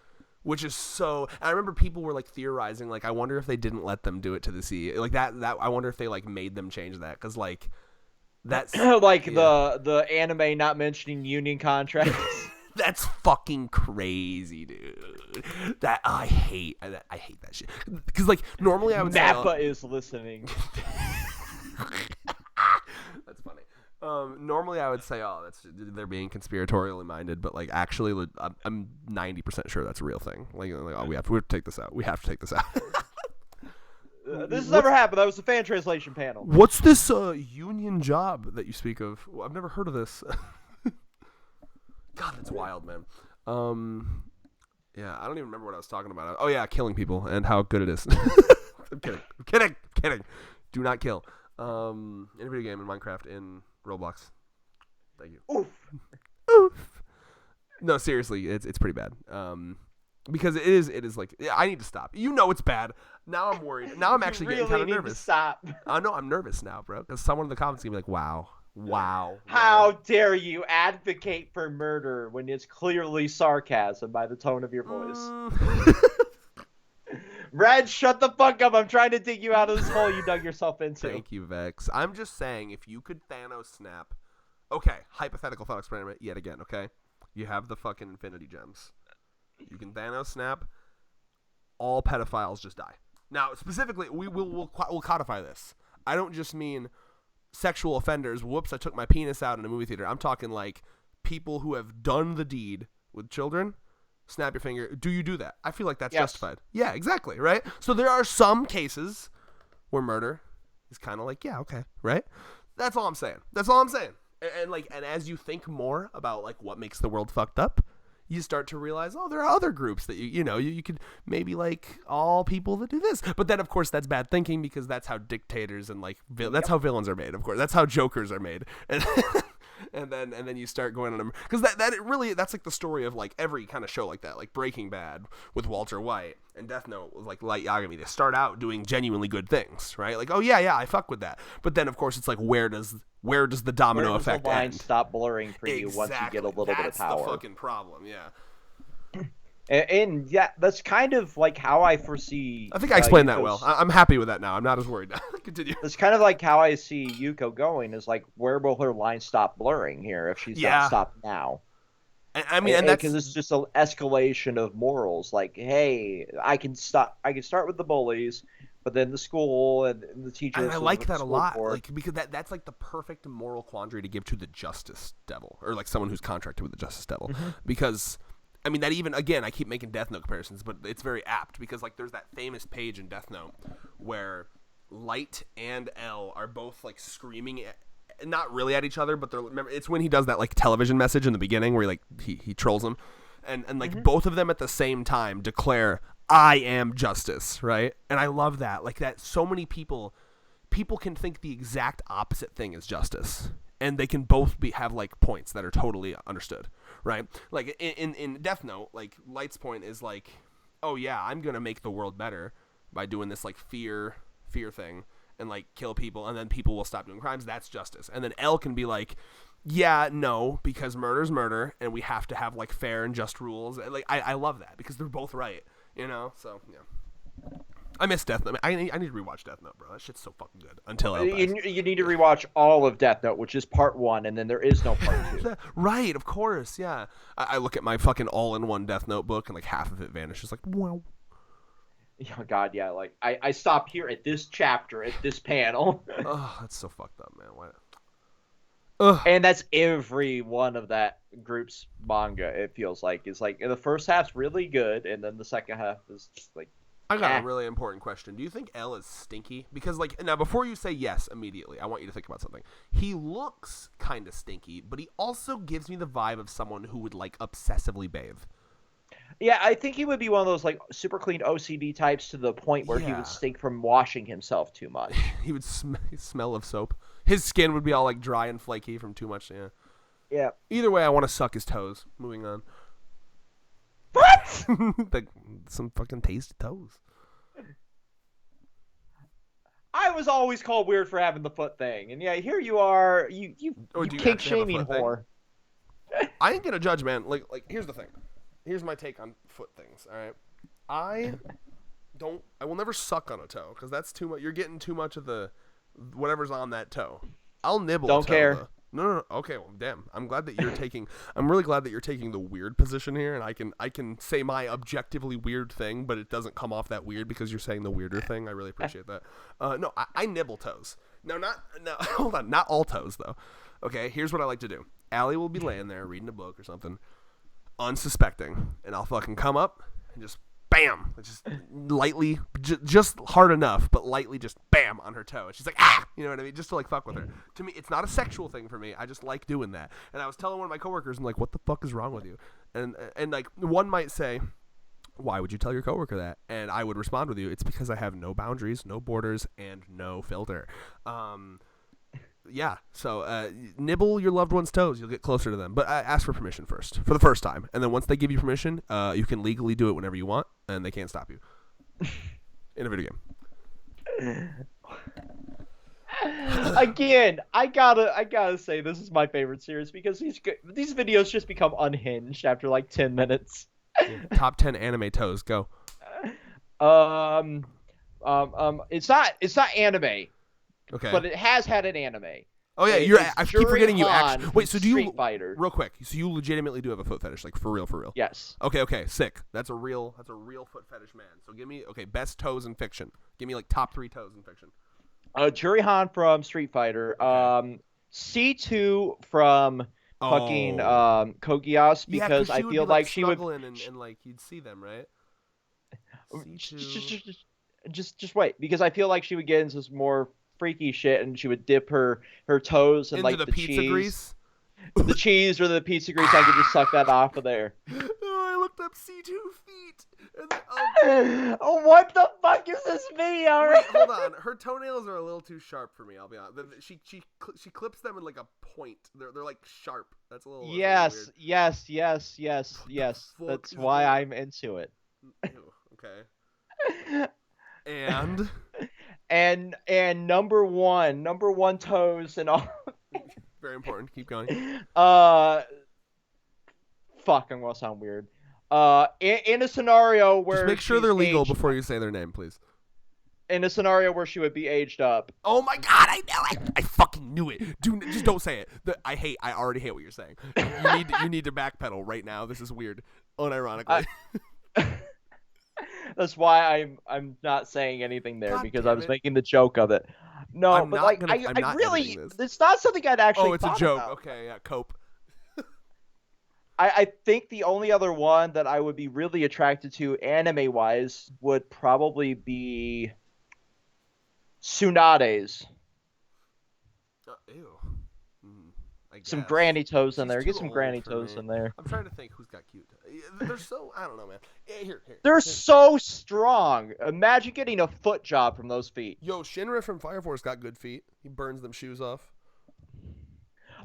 which is so. And I remember people were like theorizing, like, I wonder if they didn't let them do it to the sea, like that. I wonder if they like made them change that because like that's like the anime not mentioning union contracts. That's fucking crazy, dude. That I hate that shit. Because like normally I would say Nappa is listening. That's funny. Normally I would say, oh, they're being conspiratorially minded, but like actually, I'm 90% sure that's a real thing. Like oh, we have to take this out. We have to take this out. This has never happened. That was the fan translation panel. What's this union job that you speak of? Well, I've never heard of this. God, that's wild, man. Yeah, I don't even remember what I was talking about. Oh yeah, killing people and how good it is. I'm kidding. Do not kill. In a video game, in Minecraft, in Roblox. Thank you. Oof. No, seriously, it's pretty bad. Because it is like, yeah, I need to stop. You know it's bad. Now I'm worried. Now I'm actually getting kind of nervous. To stop. I know I'm nervous now, bro. Because someone in the comments is gonna be like, "Wow." How dare you advocate for murder when it's clearly sarcasm by the tone of your voice? Red, shut the fuck up. I'm trying to dig you out of this hole you dug yourself into. Thank you, Vex. I'm just saying, if you could Thanos snap. Okay, hypothetical thought experiment yet again, okay? You have the fucking Infinity Gems. You can Thanos snap. All pedophiles just die. Now, specifically, we'll codify this. I don't just mean sexual offenders. Whoops, I took my penis out in a movie theater. I'm talking like people who have done the deed with children. Snap your finger. Do you do that? I feel like that's justified. Yeah, exactly, right? So there are some cases where murder is kind of like, yeah, okay, right? That's all I'm saying. And as you think more about like what makes the world fucked up, you start to realize, oh, there are other groups that you could maybe like all people that do this. But then, of course, that's bad thinking because that's how dictators and like that's how villains are made. Of course, that's how jokers are made. And then you start going on them because that's like the story of like every kind of show like that, like Breaking Bad with Walter White and Death Note with like Light Yagami. They start out doing genuinely good things, right? Like, oh yeah, I fuck with that. But then of course it's like where does the domino effect the line end? Stop blurring for you once you get a little bit of power. That's the fucking problem, yeah. And yeah, that's kind of like how I foresee. I think I explained that well. I'm happy with that now. I'm not as worried now. Continue. That's kind of like how I see Yuko going. Is like, where will her line stop blurring here if she's not stopped now? I mean, and that's because it's just an escalation of morals. Like, hey, I can start with the bullies, but then the school and the teachers. And I like that a lot, like because that's like the perfect moral quandary to give to the Justice Devil, or like someone who's contracted with the Justice Devil, because. I mean, that even, again, I keep making Death Note comparisons, but it's very apt because, like, there's that famous page in Death Note where Light and L are both, like, screaming, not really at each other, but remember, it's when he does that, like, television message in the beginning where he trolls him, and like, both of them at the same time declare, I am justice, right? And I love that. Like, that so many people can think the exact opposite thing is justice. And they can both have like points that are totally understood, right? Like in Death Note, like Light's point is like, oh yeah, I'm gonna make the world better by doing this like fear thing and like kill people, and then people will stop doing crimes. That's justice. And then L can be like, yeah, no, because murder's murder, and we have to have like fair and just rules. Like I love that because they're both right, you know. So yeah. I miss Death Note. I need to rewatch Death Note, bro. That shit's so fucking good. Until L dies. You need to rewatch all of Death Note, which is part 1, and then there is no part 2. Right, of course, yeah. I look at my fucking all-in-one Death Note book, and like half of it vanishes. Like, wow. Oh God, yeah. Like I stop here at this chapter, at this panel. Oh, that's so fucked up, man. Why? Ugh. And that's every one of that group's manga. It feels like it's like the first half's really good, and then the second half is just like. I got a really important question. Do you think Elle is stinky? Because, like, now before you say yes immediately, I want you to think about something. He looks kind of stinky, but he also gives me the vibe of someone who would, like, obsessively bathe. Yeah, I think he would be one of those like super clean OCD types to the point where he Yeah. would stink from washing himself too much. He would smell of soap. His skin would be all, like, dry and flaky from too much, yeah. Yeah. Either way, I want to suck his toes. Moving on. What? Like, some fucking tasty toes. I was always called weird for having the foot thing, and yeah, here you are, you Or do you kink actually have a shaming foot thing? whore. I ain't gonna judge, man. Like, here's the thing. Here's my take on foot things. All right, I will never suck on a toe because that's too much. You're getting too much of the whatever's on that toe. I'll nibble. Don't a toe, care. though. No. Okay, well, damn. I'm glad that you're taking. I'm really glad that you're taking the weird position here, and I can say my objectively weird thing, but it doesn't come off that weird because you're saying the weirder thing. I really appreciate that. No, I nibble toes. No, hold on, not all toes though. Okay, here's what I like to do. Allie will be laying there reading a book or something, unsuspecting, and I'll fucking come up and just bam, just lightly, just hard enough, but lightly, just bam on her toe. And she's like, ah, you know what I mean? Just to like fuck with her. To me, it's not a sexual thing for me. I just like doing that. And I was telling one of my coworkers, I'm like, what the fuck is wrong with you? And like one might say, why would you tell your coworker that? And I would respond with you, it's because I have no boundaries, no borders, and no filter. Yeah, so nibble your loved one's toes. You'll get closer to them. But ask for permission first, for the first time. And then once they give you permission, you can legally do it whenever you want, and they can't stop you. In a video game. Again, I gotta say this is my favorite series because these videos just become unhinged after like 10 minutes. Top 10 anime toes, go. It's not anime. Okay. But it has had an anime. Oh yeah, I keep forgetting you Han actually. Wait, so do you Street Fighter. real quick? So you legitimately do have a foot fetish, like for real, for real? Yes. Okay, sick. That's a real foot fetish man. So give me best toes in fiction. Give me like top 3 toes in fiction. Juri Han from Street Fighter. Okay. C2 from fucking Kogias because I feel like she would and like you'd see them, right? C2. Just wait because I feel like she would get into some more freaky shit and she would dip her toes in into like the pizza cheese. grease. The cheese or the pizza grease, I could just suck that off of there. Oh, I looked up C2 feet. Oh, what the fuck is this video? Wait, hold on. Her toenails are a little too sharp for me. I'll be honest. She clips them in like a point. They're like sharp. That's a little. Yes. fuck That's is why that? I'm into it. Ew, okay. And number one toes and all. Very important. Keep going. Fuck, I'm gonna sound weird. In a scenario where Just make sure they're she's legal aged, before you say their name, please. in a scenario where she would be aged up. Oh my god, I knew it! I fucking knew it. Just don't say it. I already hate what you're saying. You need to backpedal right now. This is weird. Unironically. That's why I'm not saying anything there God because damn I was it. making the joke of it. No, I'm but not like gonna- I'm I not really, editing this. it's not something I'd actually. Oh, it's a thought joke. about. Okay, yeah, cope. I think the only other one that I would be really attracted to anime wise would probably be Tsunade's. Ew. I Some guess. granny toes in She's there. Get too some old granny for toes me. in there. I'm trying to think who's got cute. They're so I don't know, man. Here. They're so strong. Imagine getting a foot job from those feet. Yo, Shinra from Fire Force got good feet. He burns them shoes off.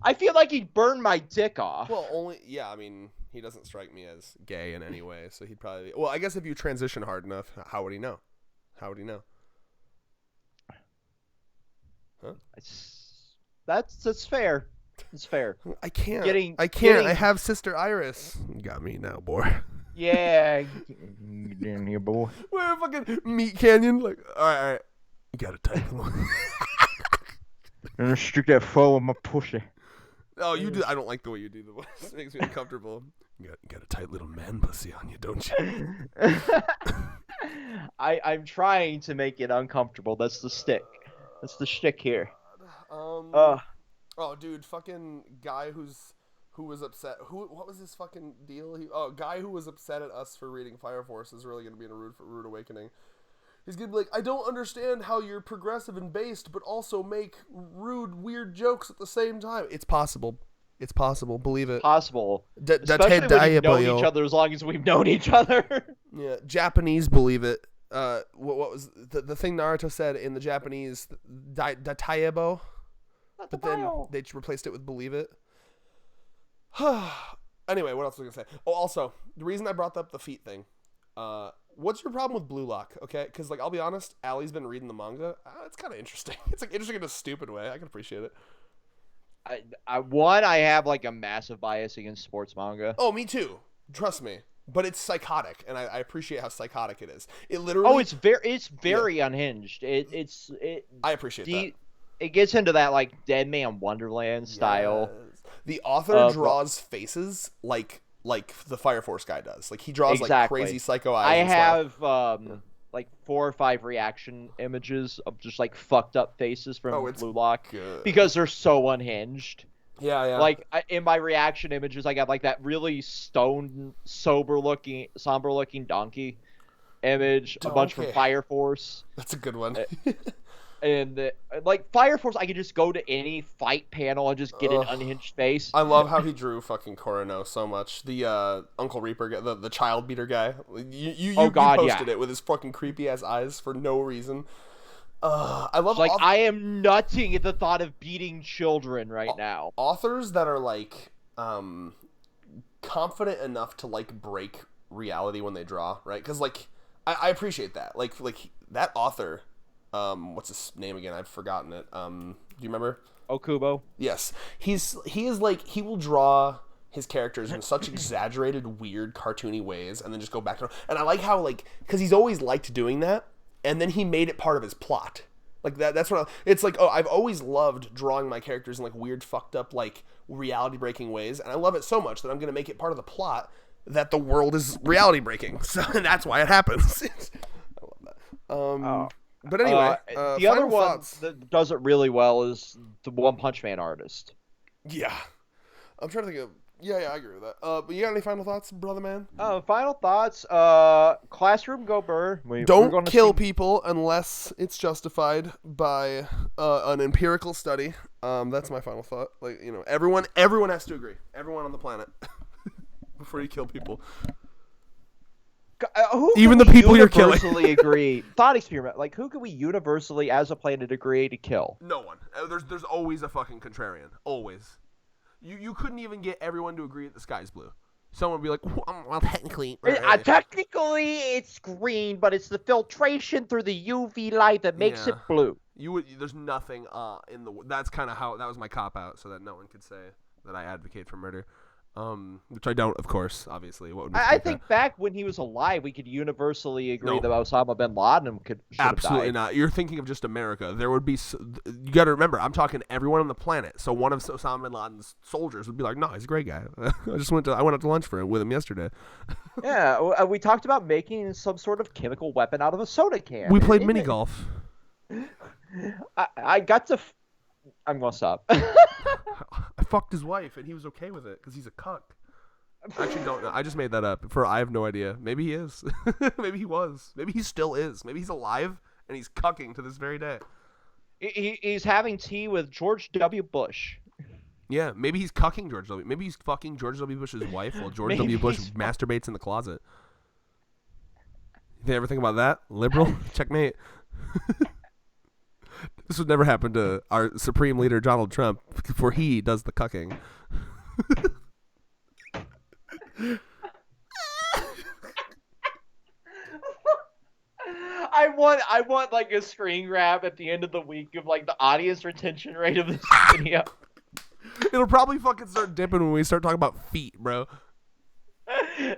I feel like he'd burn my dick off. Well, I mean, he doesn't strike me as gay in any way, so he'd probably. Well, I guess if you transition hard enough, how would he know? Huh? That's fair. It's fair. I can't. Getting- I can't. getting- I have Sister Iris. You got me now, boy. Yeah, get in here, boy. We're fucking meat canyon. Like, all right. You got a tight one. And stick that foe in my pussy. Oh, you do. I don't like the way you do the voice. It makes me uncomfortable. You got a tight little man pussy on you, don't you? I'm trying to make it uncomfortable. That's the stick. That's the shtick here. Oh, dude, fucking guy who was upset. What was his fucking deal? Guy who was upset at us for reading Fire Force is really gonna be in a rude awakening. He's gonna be like, I don't understand how you're progressive and based, but also make rude, weird jokes at the same time. It's possible. It's possible. Believe it. Possible. That's Especially when we've known each other as long as we've known each other. Yeah, Japanese believe it. What was the thing Naruto said in the Japanese? Datayebo? But then they replaced it with believe it. Anyway, what else was I going to say? Oh, also, the reason I brought up the feet thing. What's your problem with Blue Lock? Okay, because like I'll be honest, Allie's been reading the manga. It's kind of interesting. It's like interesting in a stupid way. I can appreciate it. I have like a massive bias against sports manga. Oh, me too. Trust me. But it's psychotic, and I appreciate how psychotic it is. It literally. Oh, it's very unhinged. I appreciate that. It gets into that like Dead Man Wonderland style. Yes. The author draws faces like the Fire Force guy does. Like he draws like crazy psycho eyes. I have like 4 or 5 reaction images of just like fucked up faces from Blue Lock because they're so unhinged. Yeah. Like in my reaction images, I got like that really stoned, somber looking donkey image, a bunch from Fire Force. That's a good one. And like Fire Force, I could just go to any fight panel and just get an unhinged face. I love how he drew fucking Korano so much. The Uncle Reaper guy, the child beater guy. You posted it with his fucking creepy ass eyes for no reason. I love like I am nutting at the thought of beating children right now. Authors that are like confident enough to like break reality when they draw, right? Because like I appreciate that. Like that author. What's his name again? I've forgotten it. Do you remember? Okubo. Yes. He is like, he will draw his characters in such exaggerated, weird, cartoony ways, and then just go back to. And I like how like, because he's always liked doing that, and then he made it part of his plot. Like that's what it's like. Oh, I've always loved drawing my characters in like weird, fucked up, like reality breaking ways, and I love it so much that I'm gonna make it part of the plot that the world is reality breaking. So that's why it happens. I love that. But anyway, the other one that does it really well is the One Punch Man artist. Yeah. I'm trying to think of... Yeah, I agree with that. But you got any final thoughts, brother man? Final thoughts. Classroom Go Burr. Don't kill people unless it's justified by an empirical study. That's my final thought. Like, you know, everyone has to agree. Everyone on the planet. Before you kill people. Even the people you're killing. Universally agree. Thought experiment. Like, who can we universally, as a planet, agree to kill? No one. There's always a fucking contrarian. Always. You couldn't even get everyone to agree that the sky's blue. Someone would be like, well, technically... Technically, it's green, but it's the filtration through the UV light that makes it blue. There's nothing in the... That's kind of how... That was my cop-out, so that no one could say that I advocate for murder. Which I don't, of course, obviously. What would I think back when he was alive, we could universally agree that Osama bin Laden should absolutely have died. not. You're thinking of just America. There would be. You got to remember, I'm talking everyone on the planet. So one of Osama bin Laden's soldiers would be like, "No, he's a great guy. I went out to lunch with him yesterday." Yeah, we talked about making some sort of chemical weapon out of a soda can. We played mini golf. I got to. I'm gonna stop. I fucked his wife, and he was okay with it because he's a cuck. I actually don't know. I just made that up. I have no idea. Maybe he is. Maybe he was. Maybe he still is. Maybe he's alive and he's cucking to this very day. He's having tea with George W. Bush. Yeah, maybe he's cucking George W. Maybe he's fucking George W. Bush's wife while George W. Bush masturbates in the closet. You ever think about that? Liberal? Checkmate. This would never happen to our supreme leader, Donald Trump, before he does the cucking. I want like a screen grab at the end of the week of like the audience retention rate of this video. It'll probably fucking start dipping when we start talking about feet, bro.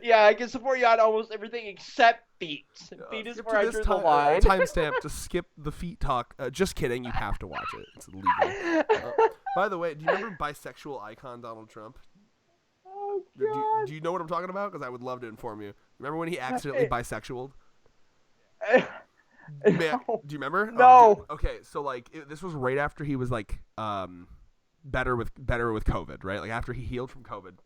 Yeah, I can support you on almost everything except feet. Feet is where I drew the line. Timestamp to skip the feet talk. Just kidding. You have to watch it. It's illegal. By the way, do you remember bisexual icon Donald Trump? Oh, God. Do you know what I'm talking about? Because I would love to inform you. Remember when he accidentally bisexualed? No. Do you remember? No. Okay, so like this was right after he was like better with COVID, right? Like after he healed from COVID.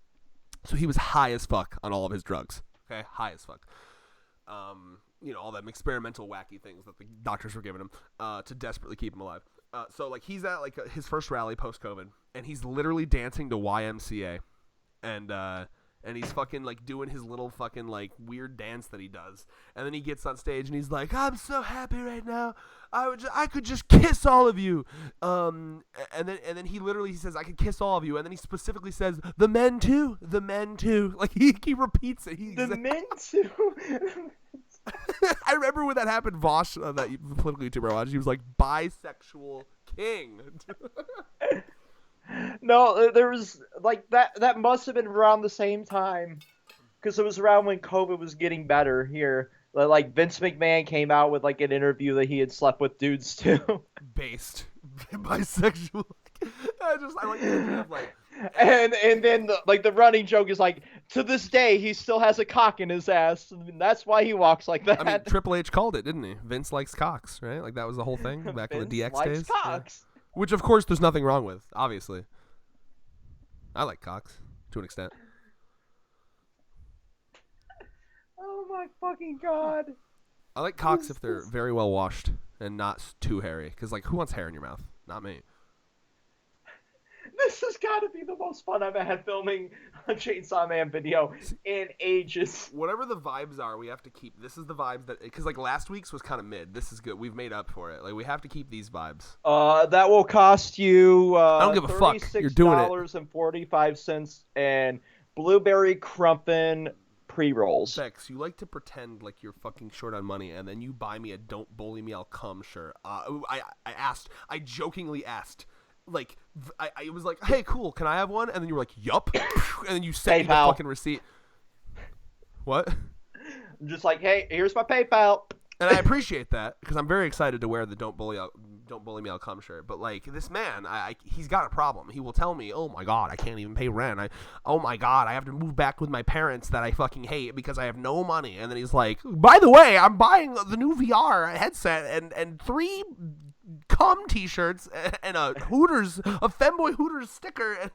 So he was high as fuck on all of his drugs. Okay, high as fuck. all them experimental wacky things that the doctors were giving him to desperately keep him alive. So like he's at like his first rally post COVID, and he's literally dancing to YMCA, and he's fucking like doing his little fucking like weird dance that he does, and then he gets on stage and he's like, "I'm so happy right now. I could just kiss all of you." And then he literally says, "I could kiss all of you," and then he specifically says, "The men too, the men too." Like he repeats it. The men too. I remember when that happened, Vosh, that political YouTuber I watched, he was like, "Bisexual king." No, there was like that must have been around the same time, because it was around when COVID was getting better here. Like Vince McMahon came out with like an interview that he had slept with dudes too. Based bisexual. I like the idea of like. And then the running joke is like, to this day he still has a cock in his ass, and that's why he walks like that. I mean, Triple H called it, didn't he? Vince likes cocks, right? Like that was the whole thing back in the DX likes days. Cocks. Yeah. Which of course there's nothing wrong with, obviously. I like cocks to an extent. Oh my fucking god. I like cocks if they're very well washed and not too hairy, because like who wants hair in your mouth? Not me. This has got to be the most fun I've had filming a Chainsaw Man video in ages. Whatever the vibes are, we have to keep. This is the vibes that, because like last week's was kind of mid. This is good. We've made up for it. Like we have to keep these vibes. That will cost you. I don't give a fuck. You're doing it. $36.45 and blueberry crumpin pre-rolls. Sex, you like to pretend like you're fucking short on money, and then you buy me a "Don't bully me, I'll come" shirt. I jokingly asked. Like, I was like, "Hey, cool, can I have one?" And then you were like, "Yup," and then you sent me the fucking receipt. What? I'm just like, "Hey, here's my PayPal." And I appreciate that, because I'm very excited to wear the "Don't bully me, I'll come" shirt. But like this man, he's got a problem. He will tell me, "Oh my god, I can't even pay rent. Oh my god, I have to move back with my parents that I fucking hate because I have no money." And then he's like, "By the way, I'm buying the new VR headset and 3 cum t-shirts and a Femboy Hooters sticker."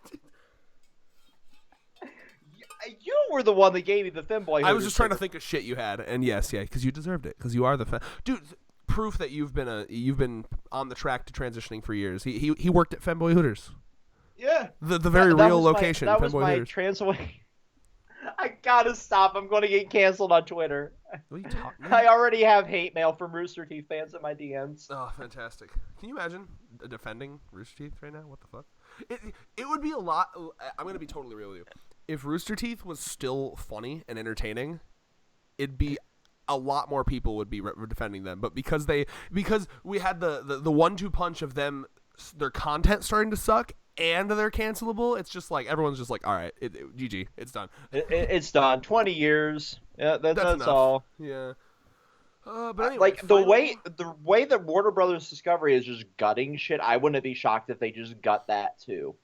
You were the one that gave me the Femboy Hooters I was just trying to sticker. think of shit you had, and yes, because you deserved it, because you are the dude. Proof that you've been on the track to transitioning for years. He worked at Femboy Hooters. Yeah, the very real location. That was Femboy my Hooters. translation. I gotta stop. I'm going to get canceled on Twitter. What are you talking? I already have hate mail from Rooster Teeth fans in my DMs. Oh, fantastic! Can you imagine defending Rooster Teeth right now? What the fuck? It would be a lot. I'm gonna be totally real with you. If Rooster Teeth was still funny and entertaining, it'd be a lot more people would be defending them. But because we had the 1-2 punch of them, their content starting to suck and they're cancelable, it's just like everyone's just like, all right, GG, it's done. It's done. 20 years. Yeah, that's enough. all. Yeah. But anyway, like the way that Warner Brothers Discovery is just gutting shit, I wouldn't be shocked if they just gut that too.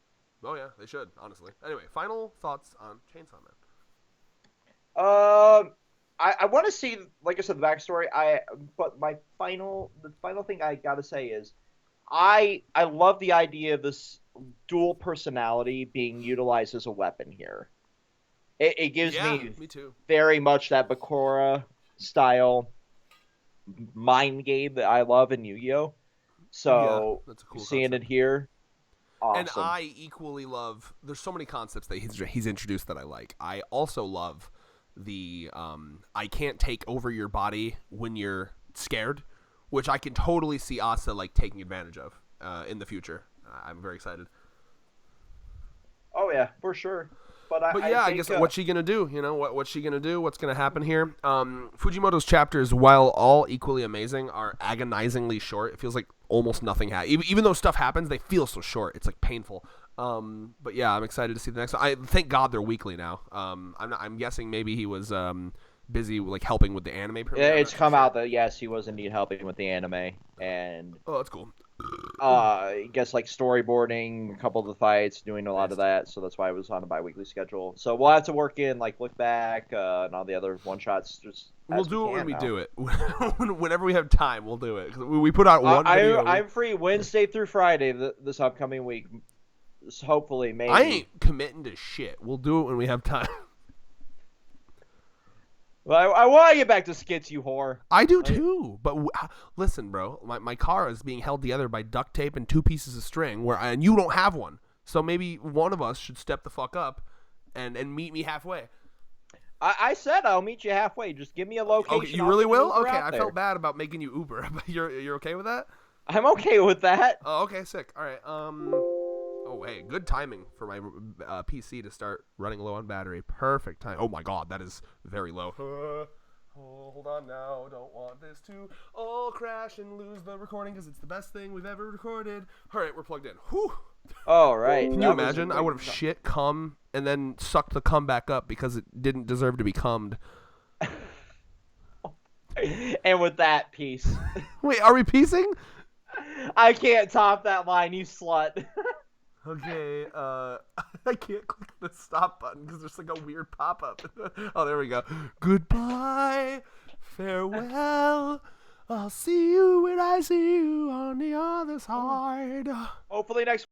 Oh yeah, they should, honestly. Anyway, final thoughts on Chainsaw Man. I want to see, like I said, the backstory. But the final thing I gotta say is, I love the idea of this dual personality being utilized as a weapon here. It gives me too. Very much that Bakura style mind game that I love in Yu-Gi-Oh. So that's a cool seeing concept. it here, awesome. And I equally love. There's so many concepts that he's introduced that I like. I also love the I can't take over your body when you're scared, which I can totally see Asa like taking advantage of in the future. I'm very excited. Oh yeah, for sure. But I guess what's she gonna do? You know, what's she gonna do? What's gonna happen here? Fujimoto's chapters, while all equally amazing, are agonizingly short. It feels like almost nothing happens. Even though stuff happens, they feel so short. It's like painful. But yeah, I'm excited to see the next one. I thank God they're weekly now. I'm guessing maybe he was busy like helping with the anime premiere. Yeah, it's come out that yes, he was indeed helping with the anime, and oh, that's cool. I guess like storyboarding a couple of the fights, doing a lot of that, so that's why it was on a bi-weekly schedule. So we'll have to work in like look back and all the other one shots. Just we'll do it when we do it. Whenever we have time, we'll do it. We put out one video. I'm free Wednesday through Friday this upcoming week. So hopefully, maybe. I ain't committing to shit. We'll do it when we have time. Well, I want to get back to skits, you whore. I do too, but listen, bro. My car is being held together by duct tape and 2 pieces of string, and you don't have one. So maybe one of us should step the fuck up and meet me halfway. I said I'll meet you halfway. Just give me a location. Okay, you really will? Okay, I there. felt bad about making you Uber, but you're okay with that? I'm okay with that. Oh, okay, sick. All right. Oh, hey, good timing for my PC to start running low on battery. Perfect time. Oh my God, that is very low. Hold on now. Don't want this to all crash and lose the recording because it's the best thing we've ever recorded. All right, we're plugged in. Whew. All right. Can you imagine? I would have shit cum and then sucked the cum back up because it didn't deserve to be cummed. And with that piece. Wait, are we piecing? I can't top that line, you slut. Okay, I can't click the stop button because there's like a weird pop-up. Oh, there we go. Goodbye, farewell. I'll see you when I see you on the other side. Hopefully next